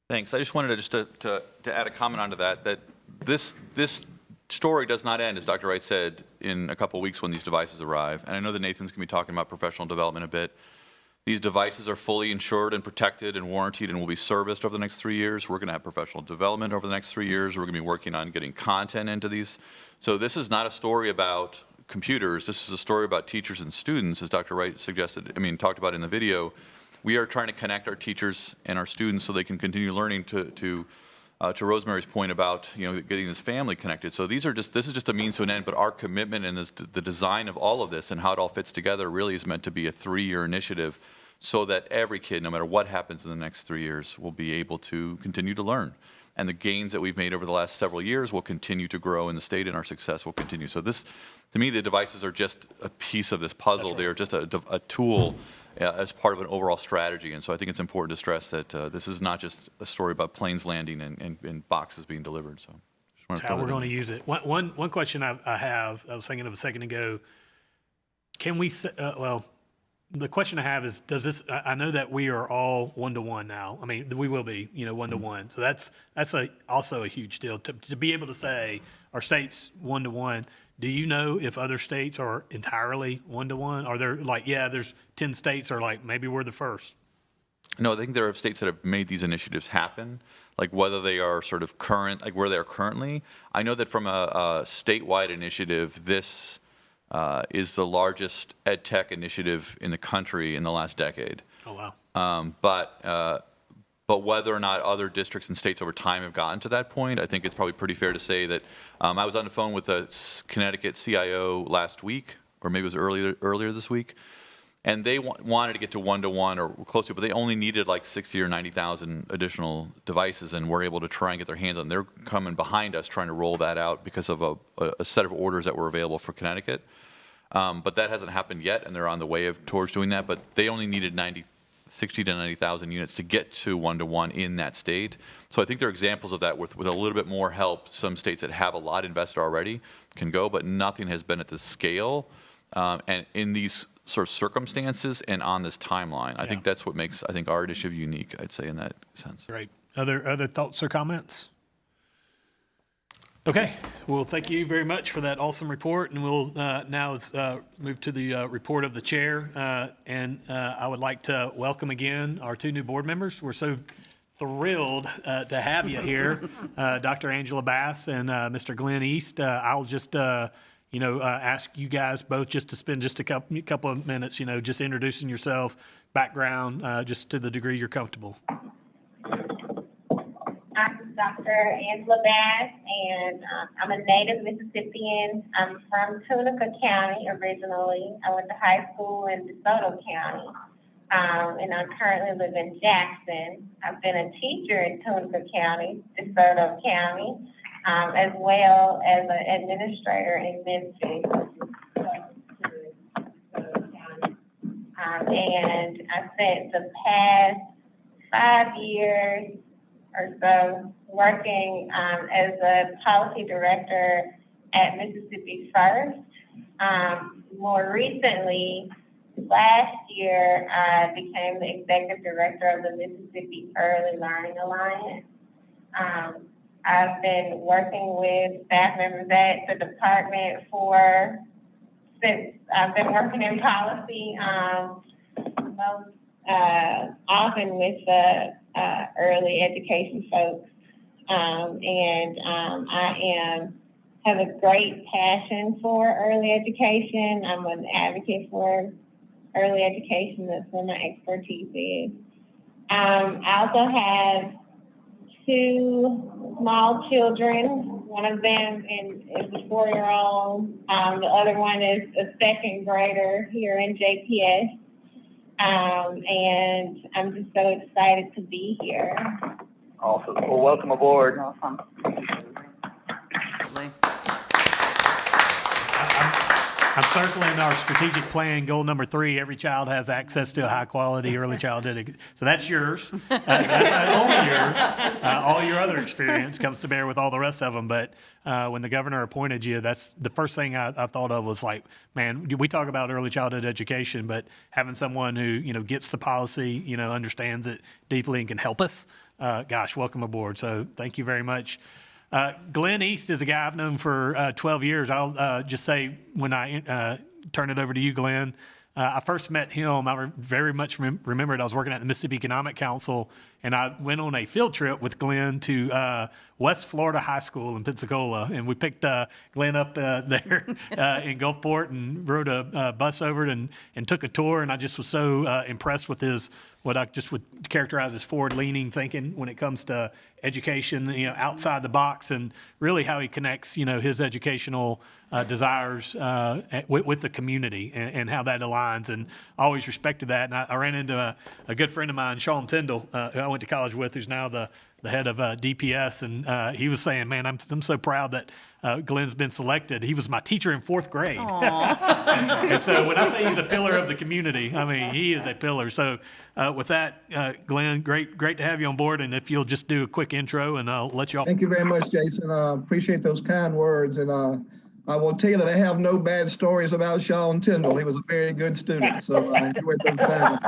Thanks. I just wanted to add a comment onto that this story does not end, as Dr. Wright said, in a couple of weeks when these devices arrive. And I know that Nathan's going to be talking about professional development a bit. These devices are fully insured and protected and warranted and will be serviced over the next 3 years. We're going to have professional development over the next 3 years. We're going to be working on getting content into these. So this is not a story about computers. This is a story about teachers and students, as Dr. Wright talked about in the video. We are trying to connect our teachers and our students so they can continue learning to Rosemary's point about getting this family connected. So this is just a means to an end, but our commitment and the design of all of this and how it all fits together really is meant to be a 3-year initiative so that every kid, no matter what happens in the next 3 years, will be able to continue to learn. And the gains that we've made over the last several years will continue to grow in the state, and our success will continue. So this, to me, the devices are just a piece of this puzzle. They are just a tool as part of an overall strategy. And so I think it's important to stress that this is not just a story about planes landing and boxes being delivered. So That's how we're going to use it. One question I was thinking of a second ago. Can we, the question I have is, I know that we are all one-to-one now. I mean, we will be, one-to-one. So that's also a huge deal. To be able to say our state's one-to-one, do you know if other states are entirely one-to-one? Are there there's 10 states are maybe we're the first? No, I think there are states that have made these initiatives happen, like whether they are sort of current, like where they are currently. I know that from a statewide initiative, this is the largest ed tech initiative in the country in the last decade. Oh, wow. But whether or not other districts and states over time have gotten to that point, I think it's probably pretty fair to say that I was on the phone with a Connecticut CIO last week, or maybe it was earlier this week, and they wanted to get to one-to-one or close to it, but they only needed like 60 or 90,000 additional devices, and we're able to try and get their hands on. They're coming behind us trying to roll that out because of a set of orders that were available for Connecticut. But that hasn't happened yet, and they're on the way towards doing that, but they only needed 60 to 90,000 units to get to one-to-one in that state. So I think there are examples of that with a little bit more help. Some states that have a lot invested already can go, but nothing has been at the scale and in these sort of circumstances and on this timeline. I think that's what makes, our initiative unique, I'd say, in that sense. Great. Other thoughts or comments? Okay. Well, thank you very much for that awesome report. And we'll now move to the report of the chair. And I would like to welcome again our 2 new board members. We're so thrilled to have you here, Dr. Angela Bass and Mr. Glenn East. I'll just, ask you guys both just to spend just a couple of minutes, just introducing yourself, background, just to the degree you're comfortable. I'm Dr. Angela Bass, and I'm a native Mississippian. I'm from Tunica County originally. I went to high school in DeSoto County, and I currently live in Jackson. I've been a teacher in Tunica County, DeSoto County, as well as an administrator in Memphis. And I spent the past 5 years or so working as a policy director at Mississippi First. More recently, last year, I became the executive director of the Mississippi Early Learning Alliance. I've been working with staff members at the department since I've been working in policy, most often with the early education folks. I have a great passion for early education. I'm an advocate for early education. That's where my expertise is. I also have 2 small children. One of them is a 4-year-old. The other one is a 2nd grader here in JPS. And I'm just so excited to be here. Awesome. Well, welcome aboard. Awesome. I'm circling our strategic plan, goal number 3, every child has access to a high-quality early childhood. So that's yours. That's not only yours. All your other experience comes to bear with all the rest of them. But when the governor appointed you, that's the first thing I thought of was like, man, we talk about early childhood education, but having someone who, gets the policy, understands it deeply and can help us, gosh, welcome aboard. So thank you very much. Glenn East is a guy I've known for 12 years. I'll just say when I turn it over to you, Glenn, I first met him. I very much remembered I was working at the Mississippi Economic Council, and I went on a field trip with Glenn to West Florida High School in Pensacola, and we picked Glenn up there in Gulfport and rode a bus over it and took a tour, and I just was so impressed with what I just would characterize as forward-leaning thinking when it comes to education, outside the box, and really how he connects, his educational desires with the community and how that aligns. And I always respected that. And I ran into a good friend of mine, Sean Tyndall, who I went to college with, who's now the head of DPS, and he was saying, man, I'm so proud that Glenn's been selected. He was my teacher in 4th grade. And so when I say he's a pillar of the community, I mean, he is a pillar. So with that, Glenn, great to have you on board. And if you'll just do a quick intro, and I'll let you off. Thank you very much, Jason. Appreciate those kind words. And I will tell you that I have no bad stories about Sean Tyndall. He was a very good student, so I enjoyed those times.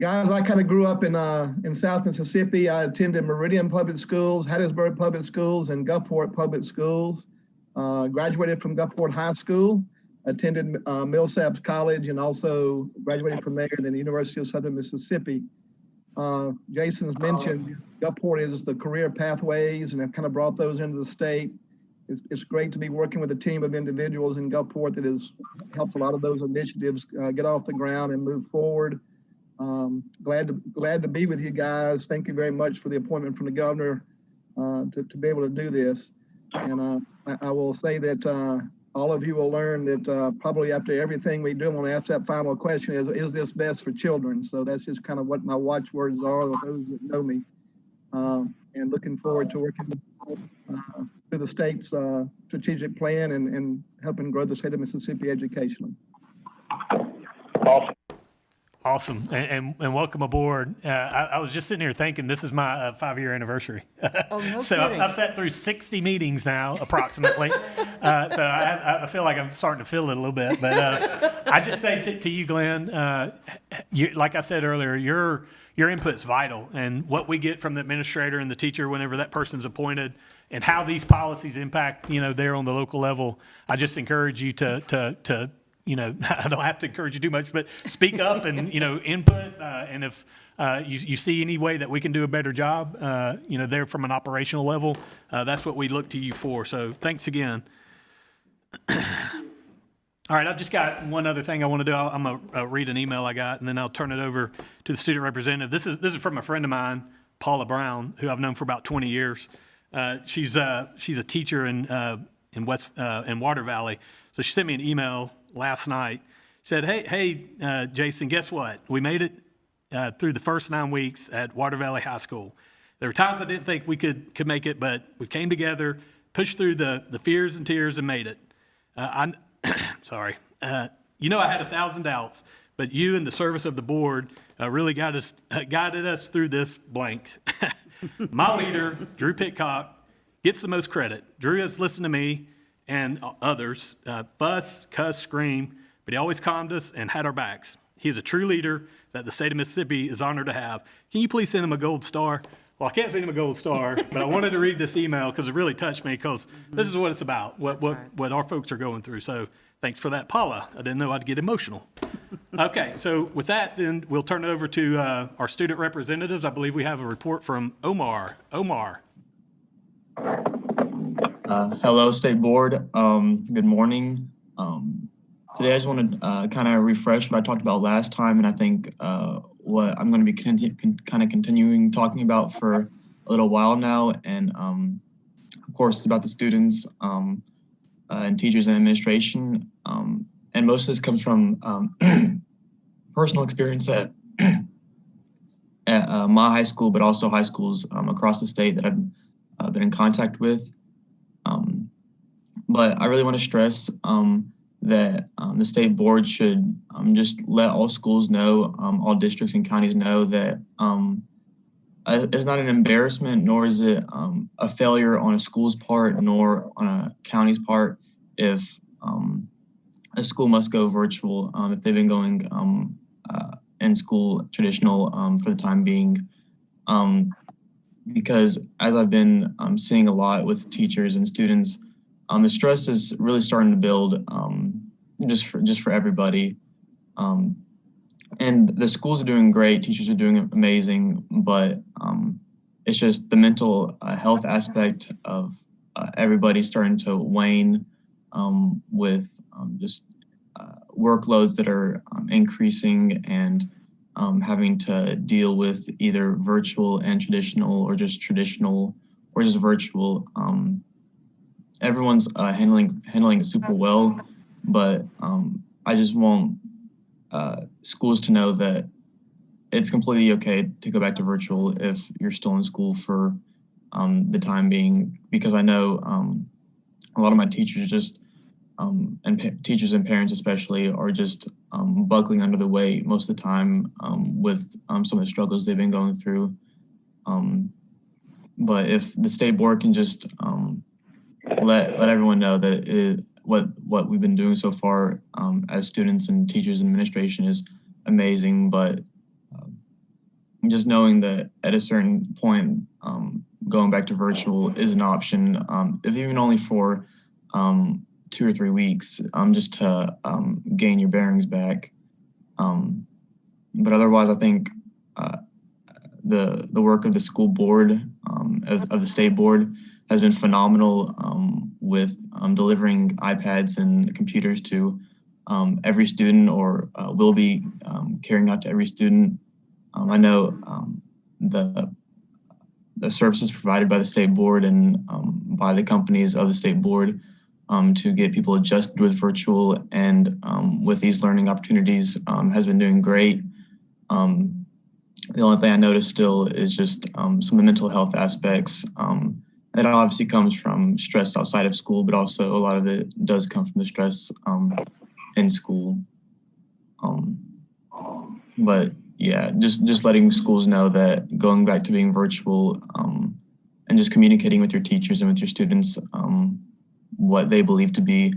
Guys, I kind of grew up in South Mississippi. I attended Meridian Public Schools, Hattiesburg Public Schools, and Gulfport Public Schools. Graduated from Gulfport High School, attended Millsaps College, and also graduated from there and then the University of Southern Mississippi. Jason's mentioned Gulfport is the career pathways, and I've kind of brought those into the state. It's great to be working with a team of individuals in Gulfport that has helped a lot of those initiatives get off the ground and move forward. Glad to be with you guys. Thank you very much for the appointment from the governor to be able to do this. And I will say that all of you will learn that probably after everything we do, I'm going to ask that final question: is this best for children? So that's just kind of what my watchwords are with those that know me. And looking forward to working through the state's strategic plan and helping grow the state of Mississippi educationally. Awesome. And welcome aboard. I was just sitting here thinking this is my 5-year anniversary. Oh, no So kidding. I've sat through 60 meetings now, approximately. So I feel like I'm starting to feel it a little bit. But I just say to you, Glenn, like I said earlier, your input's vital. And what we get from the administrator and the teacher whenever that person's appointed and how these policies impact, there on the local level, I just encourage you to I don't have to encourage you too much, but speak up and, input. And if you see any way that we can do a better job, there from an operational level, that's what we look to you for. So thanks again. All right, I've just got one other thing I want to do. I'm going to read an email I got, and then I'll turn it over to the student representative. This is from a friend of mine, Paula Brown, who I've known for about 20 years. She's a teacher in Water Valley. So she sent me an email last night. Said, hey, Jason, guess what? We made it through the first 9 weeks at Water Valley High School. There were times I didn't think we could make it, but we came together, pushed through the fears and tears, and made it. Sorry. I had 1,000 doubts, but you and the service of the board really guided us through this blank. My leader, Drew Pitcock, gets the most credit. Drew has listened to me and others fuss, cuss, scream, but he always calmed us and had our backs. He is a true leader that the state of Mississippi is honored to have. Can you please send him a gold star? Well, I can't send him a gold star, but I wanted to read this email because it really touched me, because this is what it's about, what our folks are going through. So thanks for that, Paula. I didn't know I'd get emotional. Okay, so with that, then we'll turn it over to our student representatives. I believe we have a report from Omar. Omar. Hello, State Board. Good morning. Today I just want to kind of refresh what I talked about last time, and I think what I'm going to be kind of continuing talking about for a little while now. And of course, it's about the students and teachers and administration. And most of this comes from personal experience at my high school, but also high schools across the state that I've been in contact with. But I really want to stress that the state board should just let all schools know, all districts and counties know that it's not an embarrassment, nor is it a failure on a school's part, nor on a county's part if a school must go virtual, if they've been going in school traditional for the time being. Because as I've been seeing a lot with teachers and students, the stress is really starting to build just for everybody. And the schools are doing great, teachers are doing amazing, but it's just the mental health aspect of everybody starting to wane with just workloads that are increasing, and having to deal with either virtual and traditional, or just traditional, or just virtual. Everyone's handling it super well, but I just want schools to know that it's completely okay to go back to virtual if you're still in school for the time being, because I know a lot of my teachers just and teachers and parents especially are just buckling under the weight most of the time with some of the struggles they've been going through. But if the state board can just let everyone know that what we've been doing so far as students and teachers and administration is amazing, but just knowing that at a certain point going back to virtual is an option, if even only for 2 or 3 weeks, just to gain your bearings back. But otherwise, I think the work of the school board, of the state board, has been phenomenal with delivering iPads and computers to every student, or will be carrying out to every student. I know the services provided by the state board and by the companies of the state board to get people adjusted with virtual and with these learning opportunities has been doing great. The only thing I noticed still is just some of the mental health aspects. It obviously comes from stress outside of school, but also a lot of it does come from the stress in school. But yeah, just letting schools know that going back to being virtual and just communicating with your teachers and with your students what they believe to be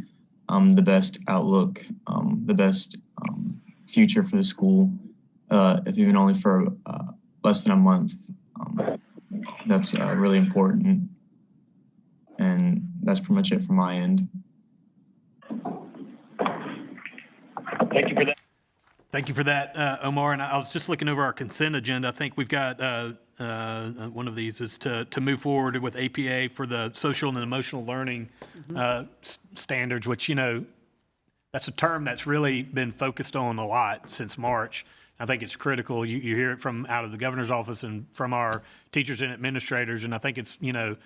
the best outlook, the best future for the school, if even only for less than a month. That's really important. And that's pretty much it from my end. Thank you for that. Thank you for that, Omar. And I was just looking over our consent agenda. I think we've got one of these is to move forward with APA for the social and emotional learning standards, which, you know, that's a term that's really been focused on a lot since March. I think it's critical. You hear it from out of the governor's office and from our teachers and administrators. And I think it's, you know,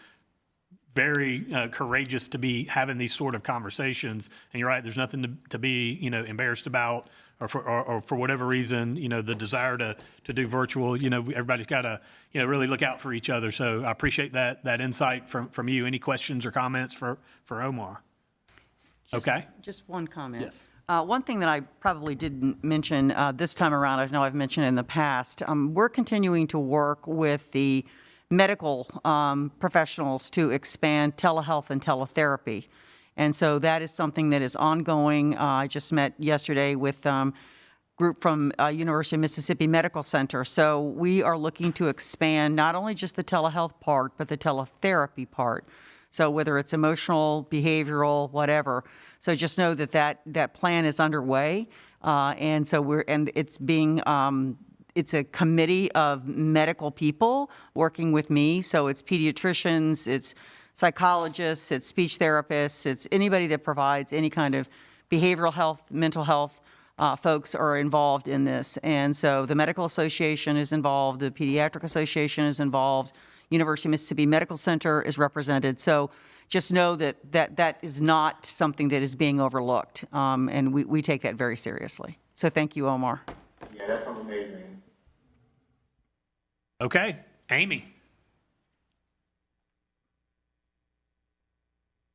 very courageous to be having these sort of conversations. And you're right, there's nothing to be, you know, embarrassed about, or for whatever reason, you know, the desire to do virtual, you know, everybody's got to, you know, really look out for each other. So I appreciate that insight from you. Any questions or comments for Omar? Okay. Just one comment. Yes. One thing that I probably didn't mention this time around, I know I've mentioned in the past, we're continuing to work with the medical professionals to expand telehealth and teletherapy. And so that is something that is ongoing. I just met yesterday with a group from University of Mississippi Medical Center. So we are looking to expand not only just the telehealth part, but the teletherapy part. So whether it's emotional, behavioral, whatever. So just know that plan is underway. And so it's being, it's a committee of medical people working with me. So it's pediatricians, it's psychologists, it's speech therapists, it's anybody that provides any kind of behavioral health, mental health, folks are involved in this. And so the Medical Association is involved, the Pediatric Association is involved, University of Mississippi Medical Center is represented. So just know that is not something that is being overlooked. And we take that very seriously. So thank you, Omar. Yeah, that sounds amazing. Okay, Amy.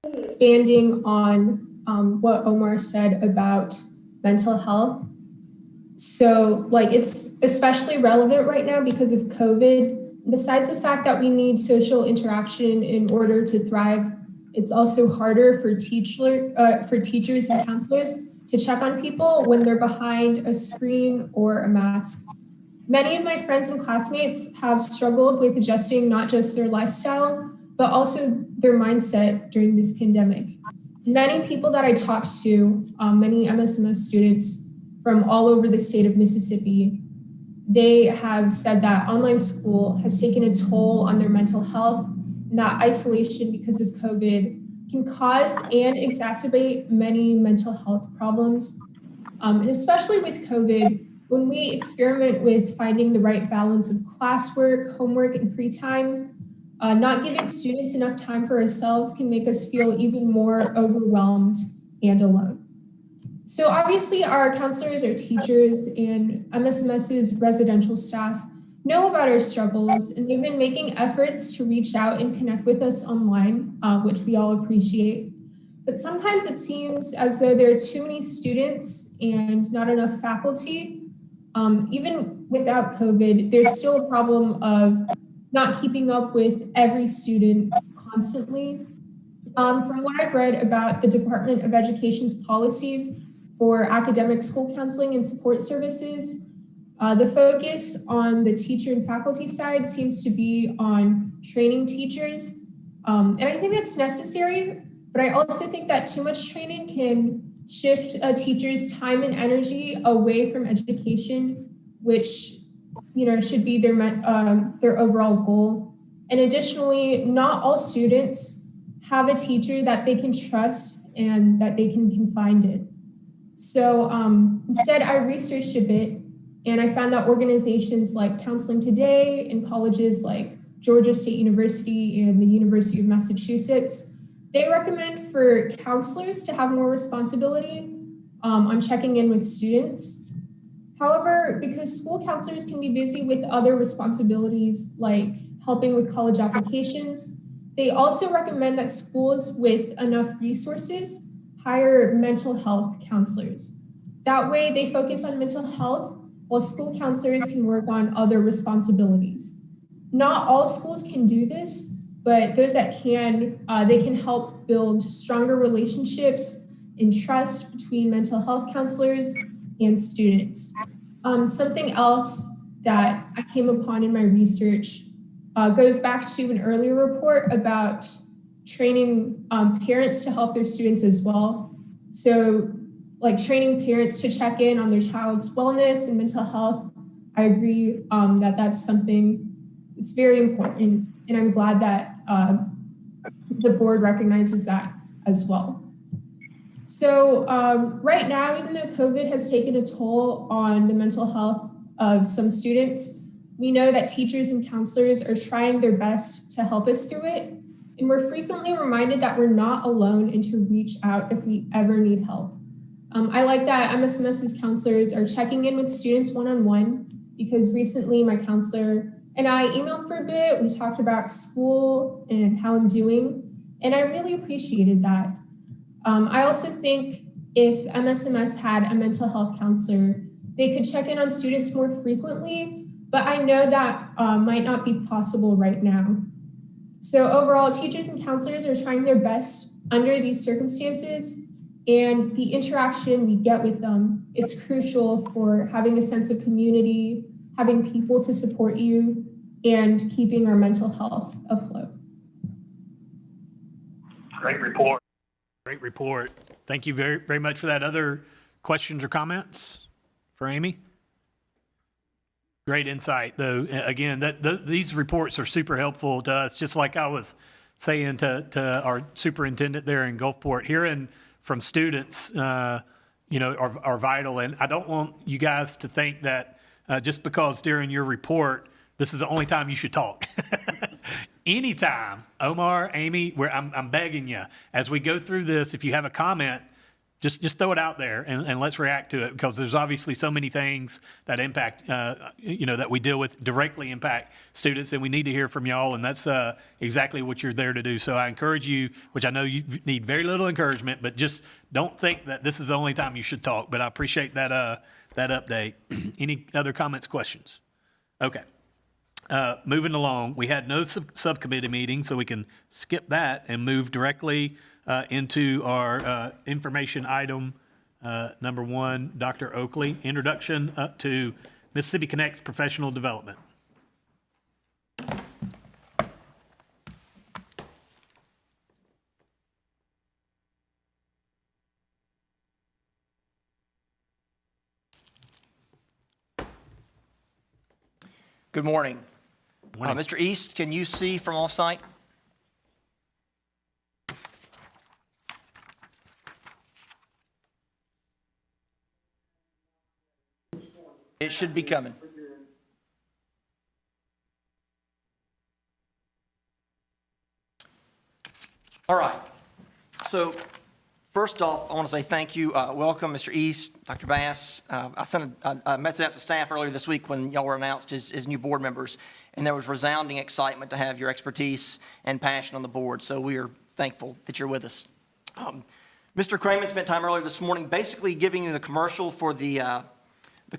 Expanding on what Omar said about mental health. So like it's especially relevant right now because of COVID. Besides the fact that we need social interaction in order to thrive, it's also harder for teachers and counselors to check on people when they're behind a screen or a mask. Many of my friends and classmates have struggled with adjusting not just their lifestyle, but also their mindset during this pandemic. Many people that I talked to, many MSMS students from all over the state of Mississippi, they have said that online school has taken a toll on their mental health, and that isolation because of COVID can cause and exacerbate many mental health problems. And especially with COVID, when we experiment with finding the right balance of classwork, homework, and free time, not giving students enough time for ourselves can make us feel even more overwhelmed and alone. So obviously our counselors, our teachers, and MSMS's residential staff know about our struggles, and they've been making efforts to reach out and connect with us online, which we all appreciate. But sometimes it seems as though there are too many students and not enough faculty. Even without COVID, there's still a problem of not keeping up with every student constantly. From what I've read about the Department of Education's policies for academic school counseling and support services, the focus on the teacher and faculty side seems to be on training teachers. And I think that's necessary, but I also think that too much training can shift a teacher's time and energy away from education, which should be their overall goal. And additionally, not all students have a teacher that they can trust and that they can confide in. So instead, I researched a bit, and I found that organizations like Counseling Today and colleges like Georgia State University and the University of Massachusetts, they recommend for counselors to have more responsibility on checking in with students. However, because school counselors can be busy with other responsibilities like helping with college applications, they also recommend that schools with enough resources hire mental health counselors. That way they focus on mental health while school counselors can work on other responsibilities. Not all schools can do this, but those that can, they can help build stronger relationships and trust between mental health counselors and students. Something else that I came upon in my research goes back to an earlier report about training parents to help their students as well. So like training parents to check in on their child's wellness and mental health. I agree that that's something that's very important, and I'm glad that the board recognizes that as well. So right now, even though COVID has taken a toll on the mental health of some students, we know that teachers and counselors are trying their best to help us through it. And we're frequently reminded that we're not alone and to reach out if we ever need help. I like that MSMS's counselors are checking in with students one-on-one, because recently my counselor and I emailed for a bit. We talked about school and how I'm doing, and I really appreciated that. I also think if MSMS had a mental health counselor, they could check in on students more frequently, but I know that might not be possible right now. So overall, teachers and counselors are trying their best under these circumstances, and the interaction we get with them, it's crucial for having a sense of community, having people to support you, and keeping our mental health afloat. Great report. Great report. Thank you very, very much for that. Other questions or comments for Amy? Great insight, though. Again, these reports are super helpful to us, just like I was saying to our superintendent there in Gulfport. Hearing from students, are vital. And I don't want you guys to think that just because during your report, this is the only time you should talk. Anytime, Omar, Amy, I'm begging you, as we go through this, if you have a comment, just throw it out there and let's react to it, because there's obviously so many things that impact, that we deal with directly impact students, and we need to hear from y'all, and that's exactly what you're there to do. So I encourage you, which I know you need very little encouragement, but just don't think that this is the only time you should talk. But I appreciate that update. Any other comments, questions? Okay. Moving along, we had no subcommittee meeting, so we can skip that and move directly into our information item number 1, Dr. Oakley, introduction to Mississippi Connect's professional development. Good morning. Morning. Mr. East, can you see from off-site? It should be coming. All right. So first off, I want to say thank you. Welcome, Mr. East, Dr. Bass. I sent a message out to staff earlier this week when y'all were announced as new board members, and there was resounding excitement to have your expertise and passion on the board. So we are thankful that you're with us. Mr. Craman spent time earlier this morning basically giving you the commercial for the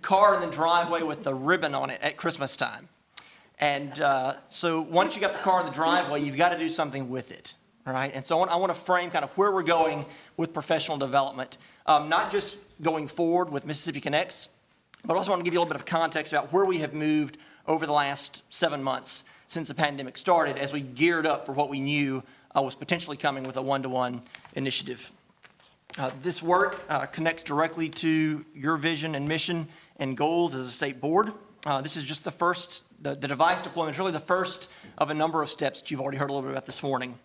car in the driveway with the ribbon on it at Christmas time. And so once you got the car in the driveway, you've got to do something with it. All right, and so I want to frame kind of where we're going with professional development, not just going forward with Mississippi Connects, but also want to give you a little bit of context about where we have moved over the last 7 months since the pandemic started, as we geared up for what we knew was potentially coming with a one-to-one initiative. This work connects directly to your vision and mission and goals as a state board. This is just the first, the device deployment is really the first of a number of steps that you've already heard a little bit about this morning.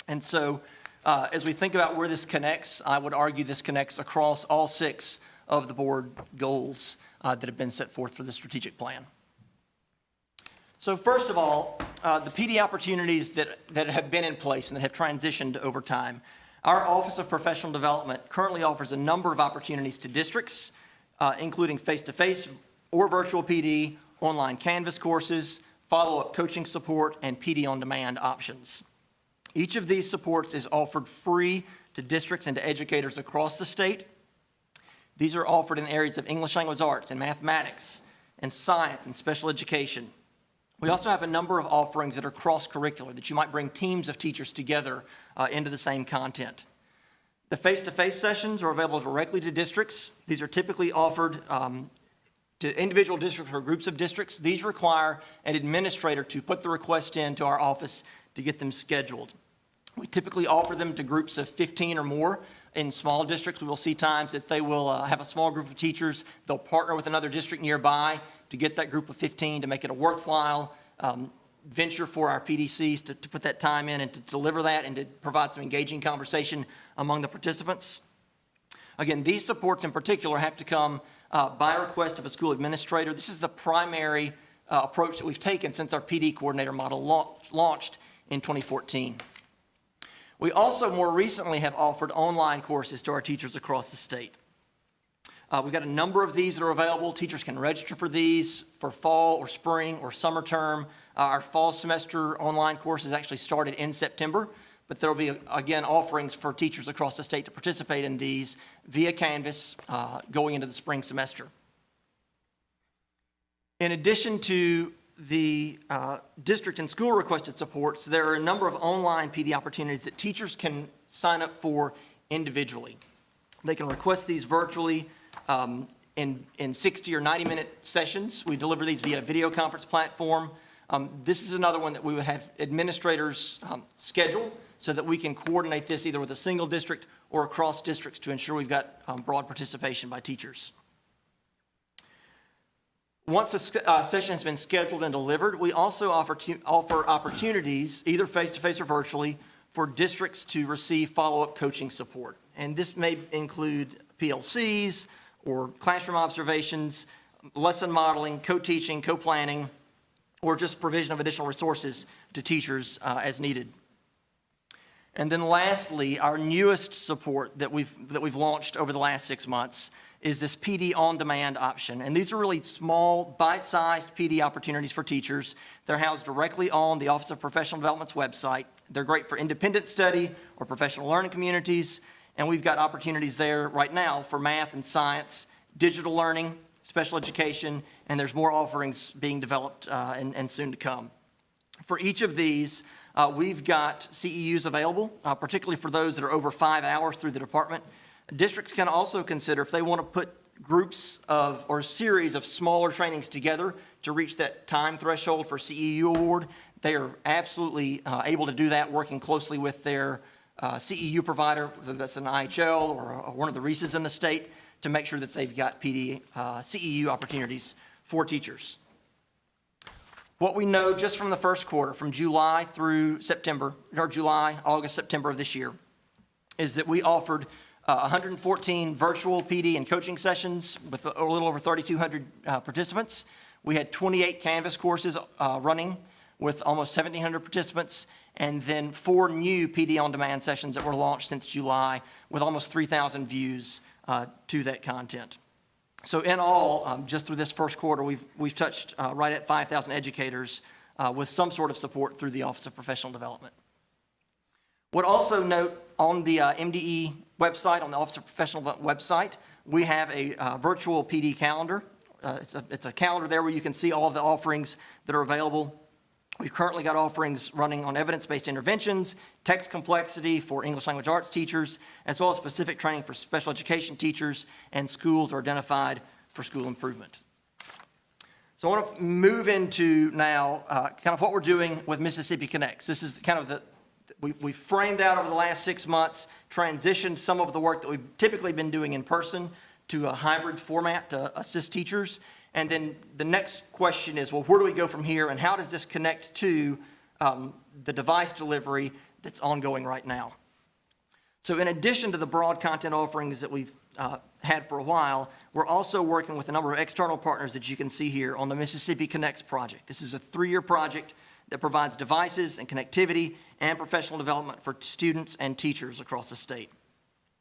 And so as we think about where this connects, I would argue this connects across all 6 of the board goals that have been set forth for the strategic plan. So first of all, the PD opportunities that have been in place and that have transitioned over time. Our Office of Professional Development currently offers a number of opportunities to districts, including face-to-face or virtual PD, online Canvas courses, follow-up coaching support, and PD on-demand options. Each of these supports is offered free to districts and to educators across the state. These are offered in areas of English language arts and mathematics and science and special education. We also have a number of offerings that are cross-curricular, that you might bring teams of teachers together into the same content. The face-to-face sessions are available directly to districts. These are typically offered to individual districts or groups of districts. These require an administrator to put the request into our office to get them scheduled. We typically offer them to groups of 15 or more In small districts, we will see times that they will have a small group of teachers. They'll partner with another district nearby to get that group of 15 to make it a worthwhile venture for our PDCs to put that time in and to deliver that and to provide some engaging conversation among the participants. Again, these supports in particular have to come by request of a school administrator. This is the primary approach that we've taken since our PD coordinator model launched in 2014. We also more recently have offered online courses to our teachers across the state. We've got a number of these that are available. Teachers can register for these for fall or spring or summer term. Our fall semester online courses actually started in September, but there will be, again, offerings for teachers across the state to participate in these via Canvas going into the spring semester. In addition to the district and school requested supports, there are a number of online PD opportunities that teachers can sign up for individually. They can request these virtually in 60 or 90-minute sessions. We deliver these via a video conference platform. This is another one that we would have administrators schedule so that we can coordinate this either with a single district or across districts to ensure we've got broad participation by teachers. Once a session has been scheduled and delivered, we also offer opportunities, either face-to-face or virtually, for districts to receive follow-up coaching support. And this may include PLCs or classroom observations, lesson modeling, co-teaching, co-planning, or just provision of additional resources to teachers as needed. And then lastly, our newest support that we've launched over the last 6 months is this PD on-demand option. And these are really small, bite-sized PD opportunities for teachers. They're housed directly on the Office of Professional Development's website. They're great for independent study or professional learning communities. And we've got opportunities there right now for math and science, digital learning, special education, and there's more offerings being developed and soon to come. For each of these, we've got CEUs available, particularly for those that are over 5 hours through the department. Districts can also consider if they want to put groups of or a series of smaller trainings together to reach that time threshold for CEU award. They are absolutely able to do that, working closely with their CEU provider, whether that's an IHL or one of the REISs in the state, to make sure that they've got PD CEU opportunities for teachers. What we know just from the first quarter, from July through September, or July, August, September of this year, is that we offered 114 virtual PD and coaching sessions with a little over 3,200 participants. We had 28 Canvas courses running with almost 1,700 participants, and then 4 new PD on-demand sessions that were launched since July with almost 3,000 views to that content. So in all, just through this first quarter, we've touched right at 5,000 educators with some sort of support through the Office of Professional Development. Would also note on the MDE website, on the Office of Professional Development website, we have a virtual PD calendar. It's a calendar there where you can see all of the offerings that are available. We've currently got offerings running on evidence-based interventions, text complexity for English language arts teachers, as well as specific training for special education teachers, and schools are identified for school improvement. So I want to move into now kind of what we're doing with Mississippi Connects. This is kind of we've framed out over the last 6 months, transitioned some of the work that we've typically been doing in person to a hybrid format to assist teachers. And then the next question is, well, where do we go from here, and how does this connect to the device delivery that's ongoing right now? So in addition to the broad content offerings that we've had for a while, we're also working with a number of external partners that you can see here on the Mississippi Connects project. This is a 3-year project that provides devices and connectivity and professional development for students and teachers across the state.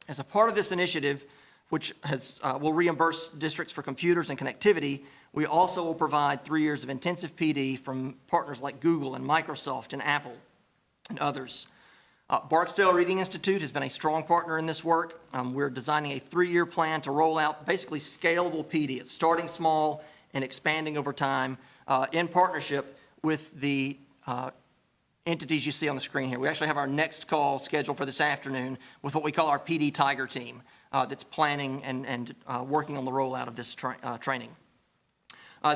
As a part of this initiative, which will reimburse districts for computers and connectivity, we also will provide 3 years of intensive PD from partners like Google and Microsoft and Apple and others. Barksdale Reading Institute has been a strong partner in this work. We're designing a 3-year plan to roll out basically scalable PD. It's starting small and expanding over time in partnership with the entities you see on the screen here. We actually have our next call scheduled for this afternoon with what we call our PD Tiger team that's planning and working on the rollout of this training.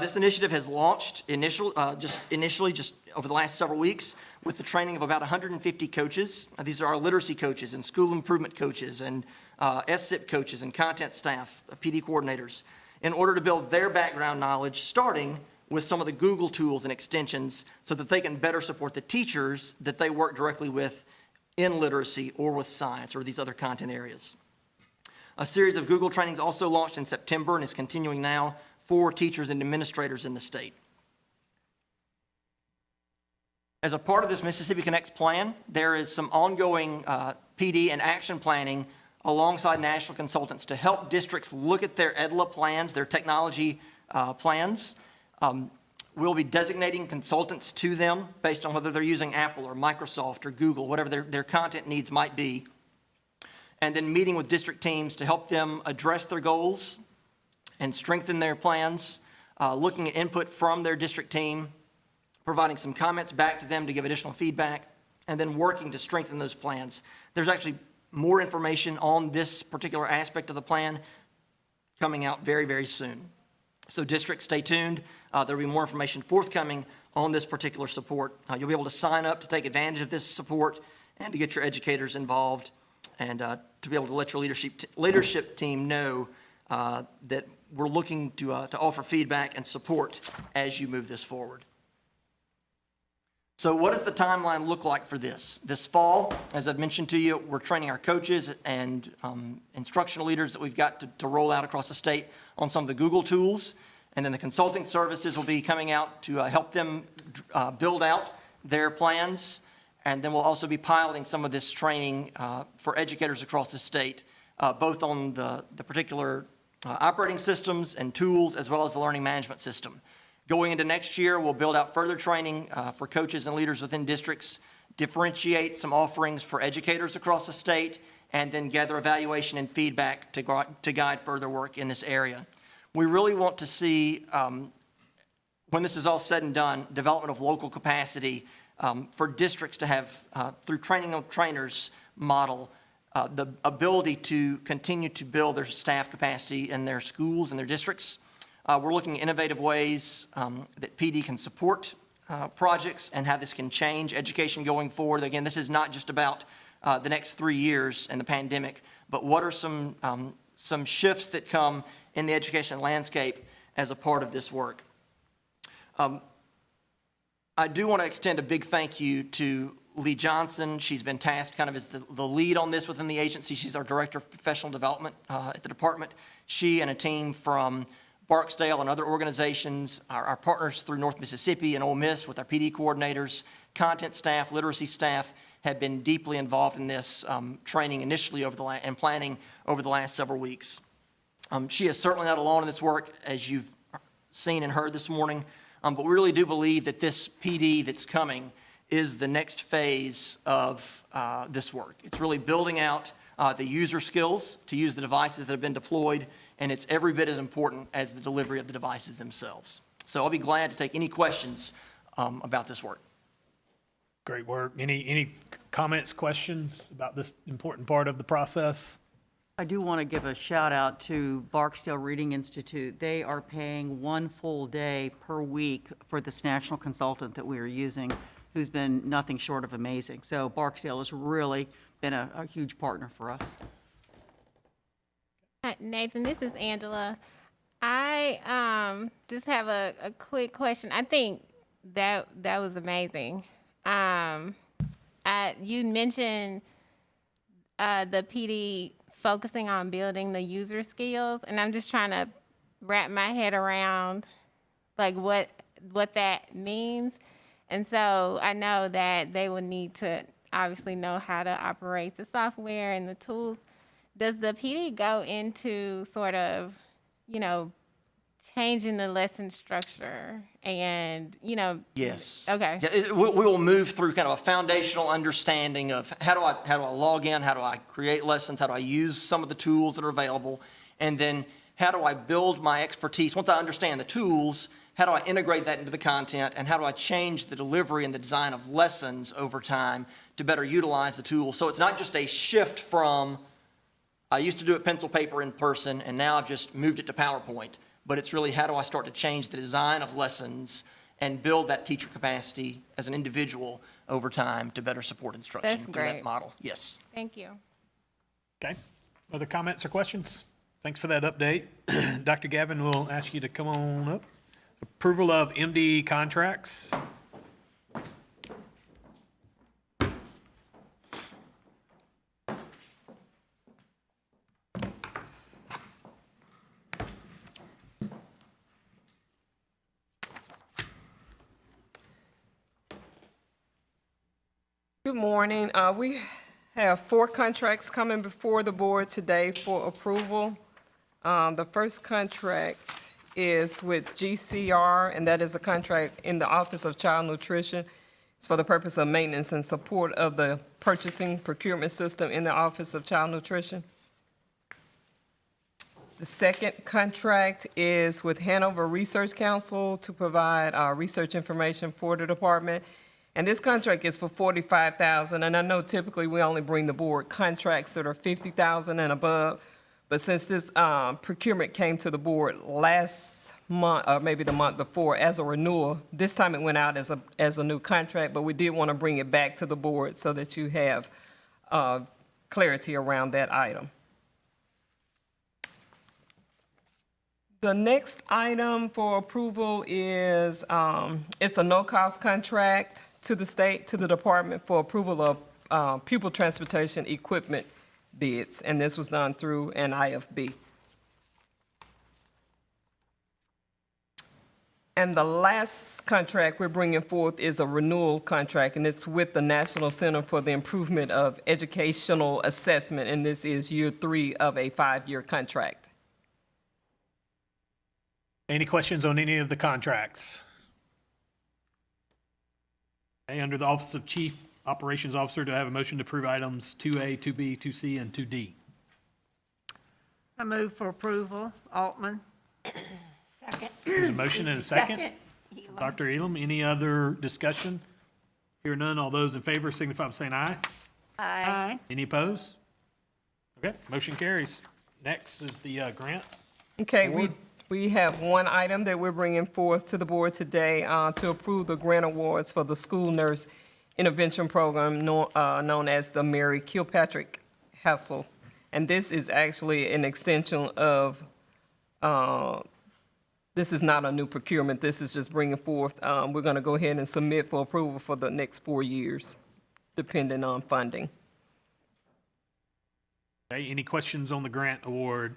This initiative has launched initially just over the last several weeks with the training of about 150 coaches. These are our literacy coaches and school improvement coaches and SIP coaches and content staff, PD coordinators, in order to build their background knowledge, starting with some of the Google tools and extensions so that they can better support the teachers that they work directly with in literacy or with science or these other content areas. A series of Google trainings also launched in September and is continuing now for teachers and administrators in the state. As a part of this Mississippi Connects plan, there is some ongoing PD and action planning alongside national consultants to help districts look at their EDLA plans, their technology plans. We'll be designating consultants to them based on whether they're using Apple or Microsoft or Google, whatever their content needs might be. And then meeting with district teams to help them address their goals and strengthen their plans, looking at input from their district team, providing some comments back to them to give additional feedback, and then working to strengthen those plans. There's actually more information on this particular aspect of the plan coming out very, very soon. So districts, stay tuned. There'll be more information forthcoming on this particular support. You'll be able to sign up to take advantage of this support and to get your educators involved and to be able to let your leadership team know that we're looking to offer feedback and support as you move this forward. So what does the timeline look like for this? This fall, as I've mentioned to you, we're training our coaches and instructional leaders that we've got to roll out across the state on some of the Google tools. And then the consulting services will be coming out to help them build out their plans. And then we'll also be piloting some of this training for educators across the state, both on the particular operating systems and tools, as well as the learning management system. Going into next year, we'll build out further training for coaches and leaders within districts, differentiate some offerings for educators across the state, and then gather evaluation and feedback to guide further work in this area. We really want to see, when this is all said and done, development of local capacity for districts to have, through training of trainers model, the ability to continue to build their staff capacity in their schools and their districts. We're looking at innovative ways that PD can support projects and how this can change education going forward. Again, this is not just about the next 3 years and the pandemic, but what are some shifts that come in the education landscape as a part of this work. I do want to extend a big thank you to Lee Johnson. She's been tasked kind of as the lead on this within the agency. She's our Director of Professional Development at the department. She and a team from Barksdale and other organizations, our partners through North Mississippi and Ole Miss with our PD coordinators, content staff, literacy staff, have been deeply involved in this training initially and planning over the last several weeks. She is certainly not alone in this work, as you've seen and heard this morning, but we really do believe that this PD that's coming is the next phase of this work. It's really building out the user skills to use the devices that have been deployed, and it's every bit as important as the delivery of the devices themselves. So I'll be glad to take any questions about this work. Great work. Any comments, questions about this important part of the process? I do want to give a shout out to Barksdale Reading Institute. They are paying 1 full day per week for this national consultant that we are using, who's been nothing short of amazing. So Barksdale has really been a huge partner for us. Nathan, this is Angela. I just have a quick question. I think that was amazing. You mentioned the PD focusing on building the user skills, and I'm just trying to wrap my head around like what that means. And so I know that they will need to obviously know how to operate the software and the tools. Does the PD go into sort of, changing the lesson structure and, Yes. Okay. Yeah, we will move through kind of a foundational understanding of how do I log in, how do I create lessons, how do I use some of the tools that are available, and then how do I build my expertise. Once I understand the tools, how do I integrate that into the content, and how do I change the delivery and the design of lessons over time to better utilize the tools. So it's not just a shift from, I used to do it pencil, paper, in person, and now I've just moved it to PowerPoint. But it's really how do I start to change the design of lessons and build that teacher capacity as an individual over time to better support instruction That's through great. that model. Yes. Thank you. Okay. Other comments or questions? Thanks for that update. Dr. Gavin, we'll ask you to come on up. Approval of MD contracts. Good morning. We have 4 contracts coming before the board today for approval. The first contract is with GCR, and that is a contract in the Office of Child Nutrition. It's for the purpose of maintenance and support of the purchasing procurement system in the Office of Child Nutrition. The second contract is with Hanover Research Council to provide research information for the department. And this contract is for $45,000, and I know typically we only bring the board contracts that are $50,000 and above, but since this procurement came to the board last month, or maybe the month before, as a renewal, this time it went out as a new contract, but we did want to bring it back to the board so that you have clarity around that item. The next item for approval is, it's a no-cost contract to the state, to the department for approval of pupil transportation equipment bids, and this was done through an IFB. And the last contract we're bringing forth is a renewal contract, and it's with the National Center for the Improvement of Educational Assessment, and this is year 3 of a 5-year contract. Any questions on any of the contracts? Okay, under the Office of Chief Operations Officer, do I have a motion to approve items 2A, 2B, 2C, and 2D? I move for approval. Altman. Second. There's a motion and a second. Elam. Dr. Elam, any other discussion? Hear none, all those in favor signify by saying aye. Aye. Any opposed? Okay, motion carries. Next is the grant. Okay, we have one item that we're bringing forth to the board today to approve the grant awards for the school nurse intervention program known as the Mary Kilpatrick Hassel. And this is actually an extension of, this is not a new procurement. This is just bringing forth, we're going to go ahead and submit for approval for the next 4 years, depending on funding. Okay, any questions on the grant award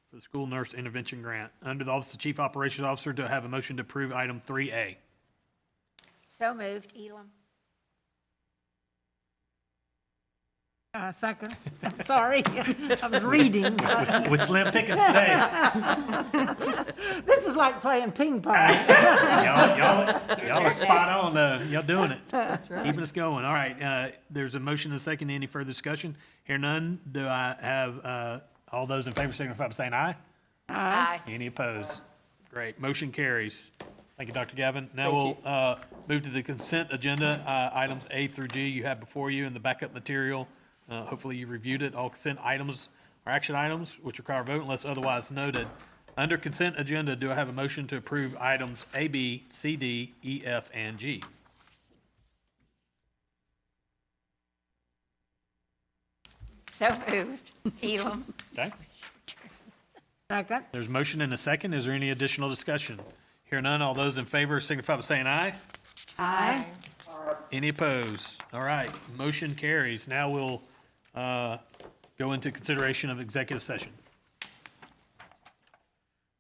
for the school nurse intervention grant? Under the Office of Chief Operations Officer, do I have a motion to approve item 3A? So moved. Elam. Second. Sorry, I was reading. With slim pickings today. This is like playing ping pong. Y'all are spot on. Y'all doing it. That's right. Keeping us going. All right. There's a motion and a second. Any further discussion? Hear none. Do I have all those in favor signify by saying aye? Aye. Any opposed? Great. Motion carries. Thank you, Dr. Gavin. Now we'll move to the consent agenda. Items A through G you have before you in the backup material. Hopefully you reviewed it. All consent items are action items which require a vote unless otherwise noted. Under consent agenda, do I have a motion to approve items A, B, C, D, E, F, and G? So moved. Elam. Okay. Second. There's a motion and a second. Is there any additional discussion? Hear none. All those in favor signify by saying aye. Aye. Any opposed? All right. Motion carries. Now we'll go into consideration of executive session.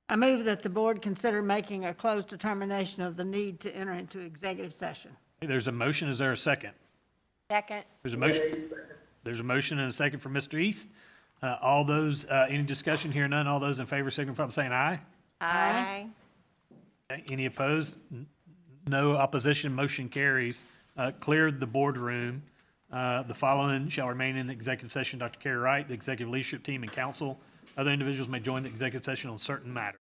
I move that the board consider making a closed determination of the need to enter into executive session. Hey, there's a motion. Is there a second? Second. There's a motion. There's a motion and a second from Mr. East. All those, any discussion? Hear none. All those in favor signify by saying aye. Aye. Okay. Any opposed? No opposition. Motion carries. Cleared the boardroom. The following shall remain in the executive session: Dr. Carey Wright, the executive leadership team, and council. Other individuals may join the executive session on certain matters.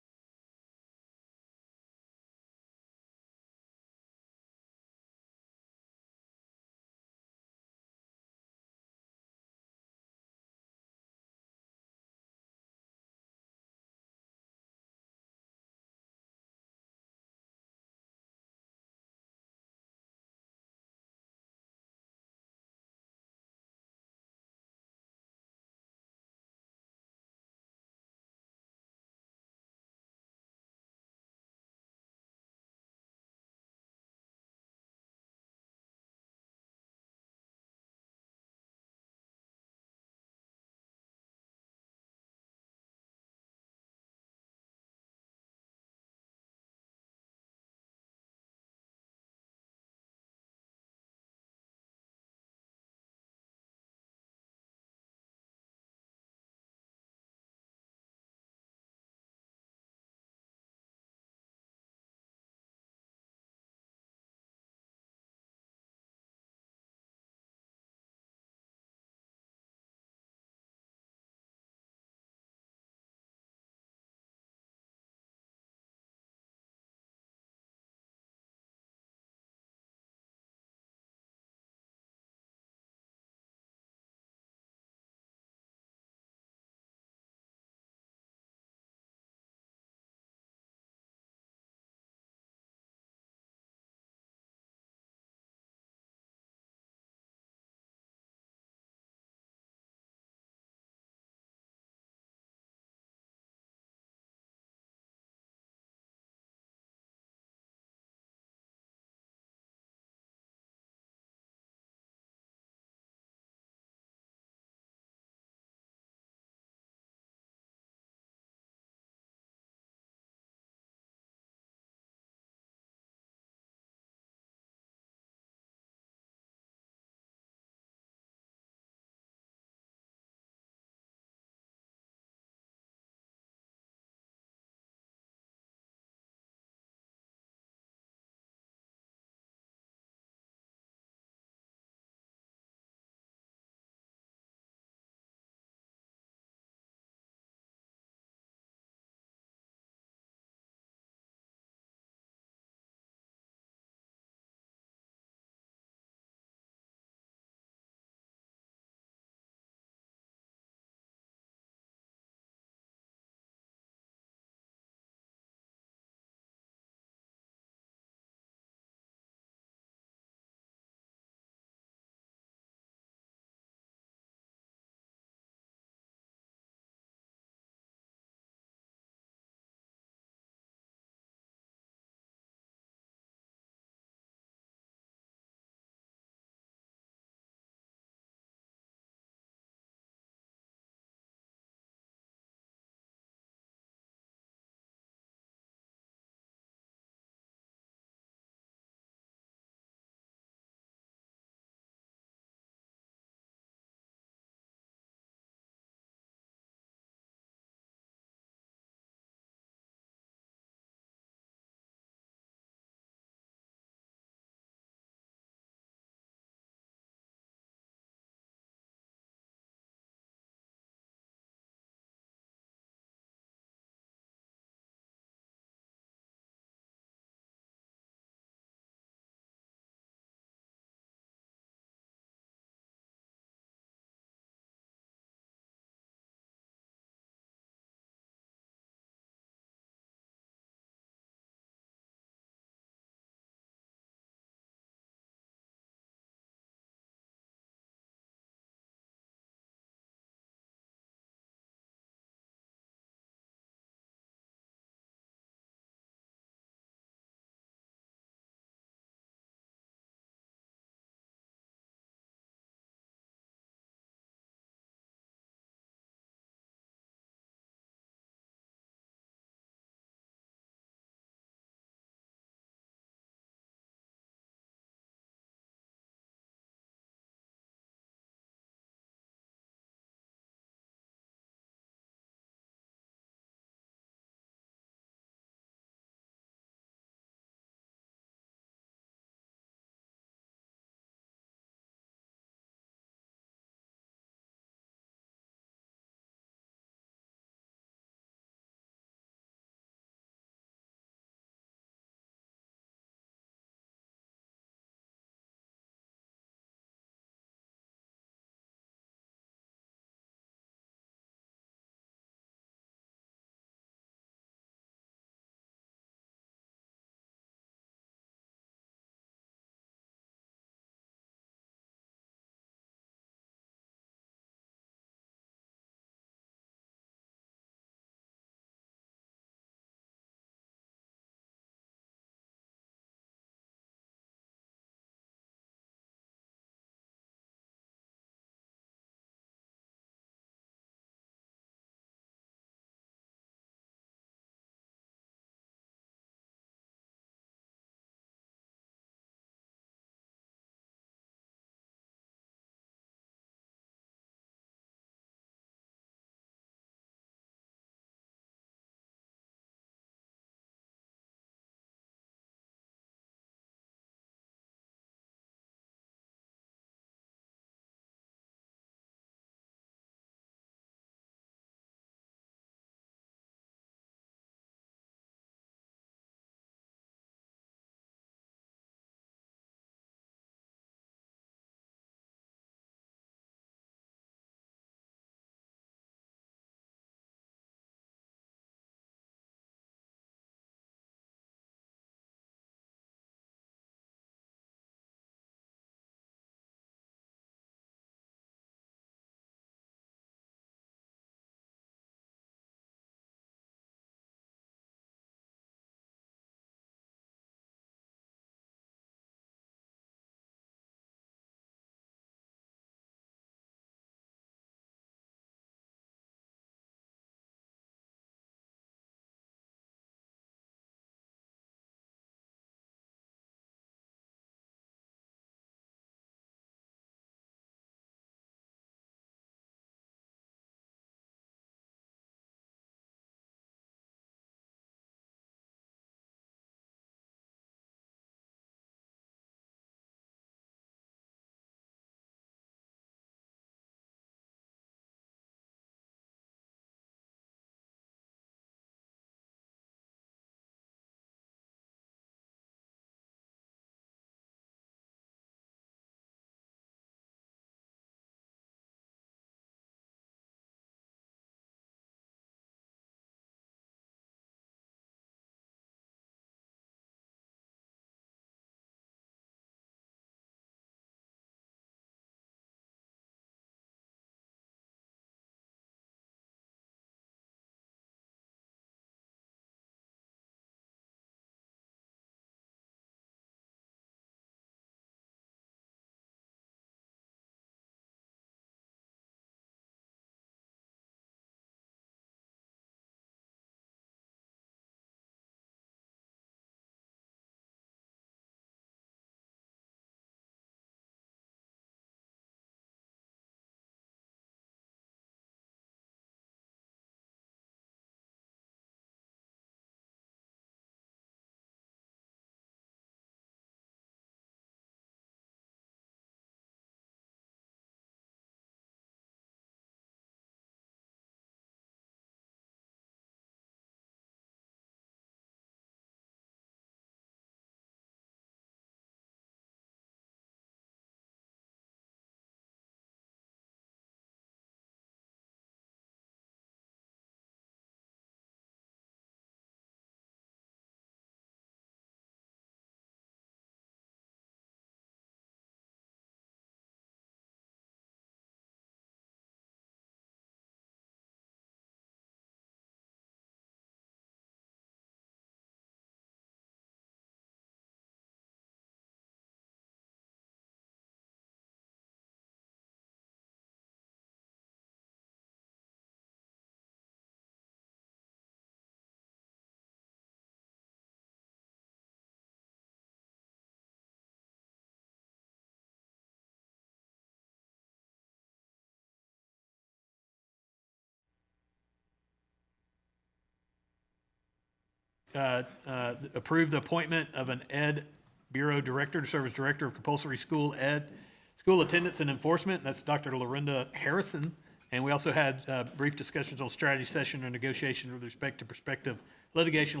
approve the appointment of an Ed Bureau Director to serve as Director of Compulsory School Attendance and Enforcement. That's Dr. Lorinda Harrison. And we also had brief discussions on strategy session or negotiation with respect to prospective litigation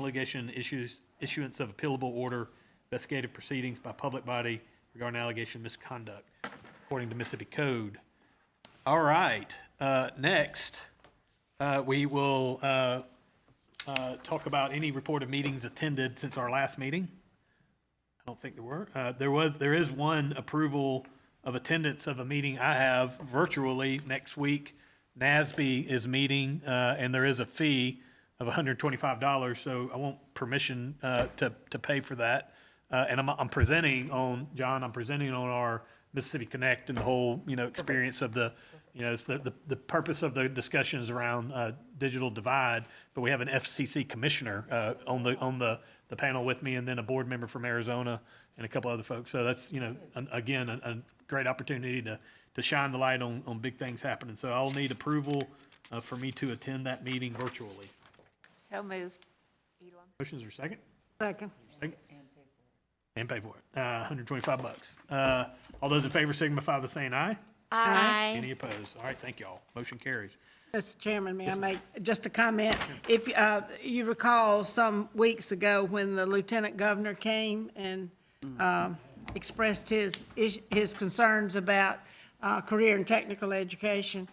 issuance of appealable order, investigative proceedings by public body regarding allegation of misconduct, according to Mississippi Code. All right, next, we will talk about any reported meetings attended since our last meeting. I don't think there were. There is one approval of attendance of a meeting I have virtually next week. NASB is meeting, and there is a fee of $125, so I want permission to pay for that. And I'm presenting on, John, our Mississippi Connect and the whole, experience of the, it's the purpose of the discussion is around digital divide, but we have an FCC commissioner on the panel with me, and then a board member from Arizona and a couple other folks. So that's, again, a great opportunity to shine the light on big things happening. So I'll need approval for me to attend that meeting virtually. So moved. Elam. Motions or second? Second. Second. And pay for it. $125. All those in favor signify by saying aye. Aye. Any opposed? All right, thank y'all. Motion carries. Mr. Chairman, may I make just a comment? If you recall some weeks ago when the Lieutenant Governor came and expressed his concerns about career and technical education,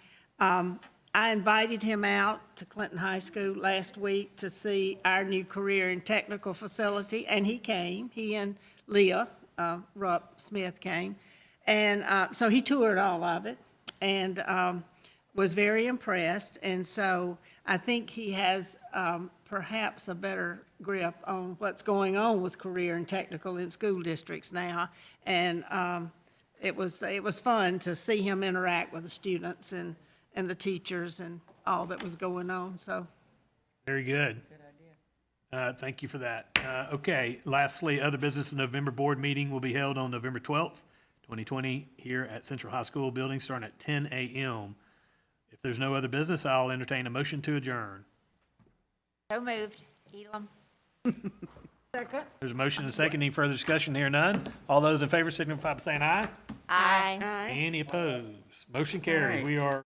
I invited him out to Clinton High School last week to see our new career and technical facility, and he came. He and Leah Rupp Smith came, and so he toured all of it and was very impressed. And so I think he has perhaps a better grip on what's going on with career and technical in school districts now. And it was fun to see him interact with the students and the teachers and all that was going on, so. Very good. Good idea. Thank you for that. Okay, lastly, other business. November board meeting will be held on November 12th, 2020, here at Central High School building, starting at 10 a.m. If there's no other business, I'll entertain a motion to adjourn. So moved. Elam. Second. There's a motion and a second. Any further discussion? Here none. All those in favor signify by saying aye. Aye. Aye. Any opposed? Motion carries. We are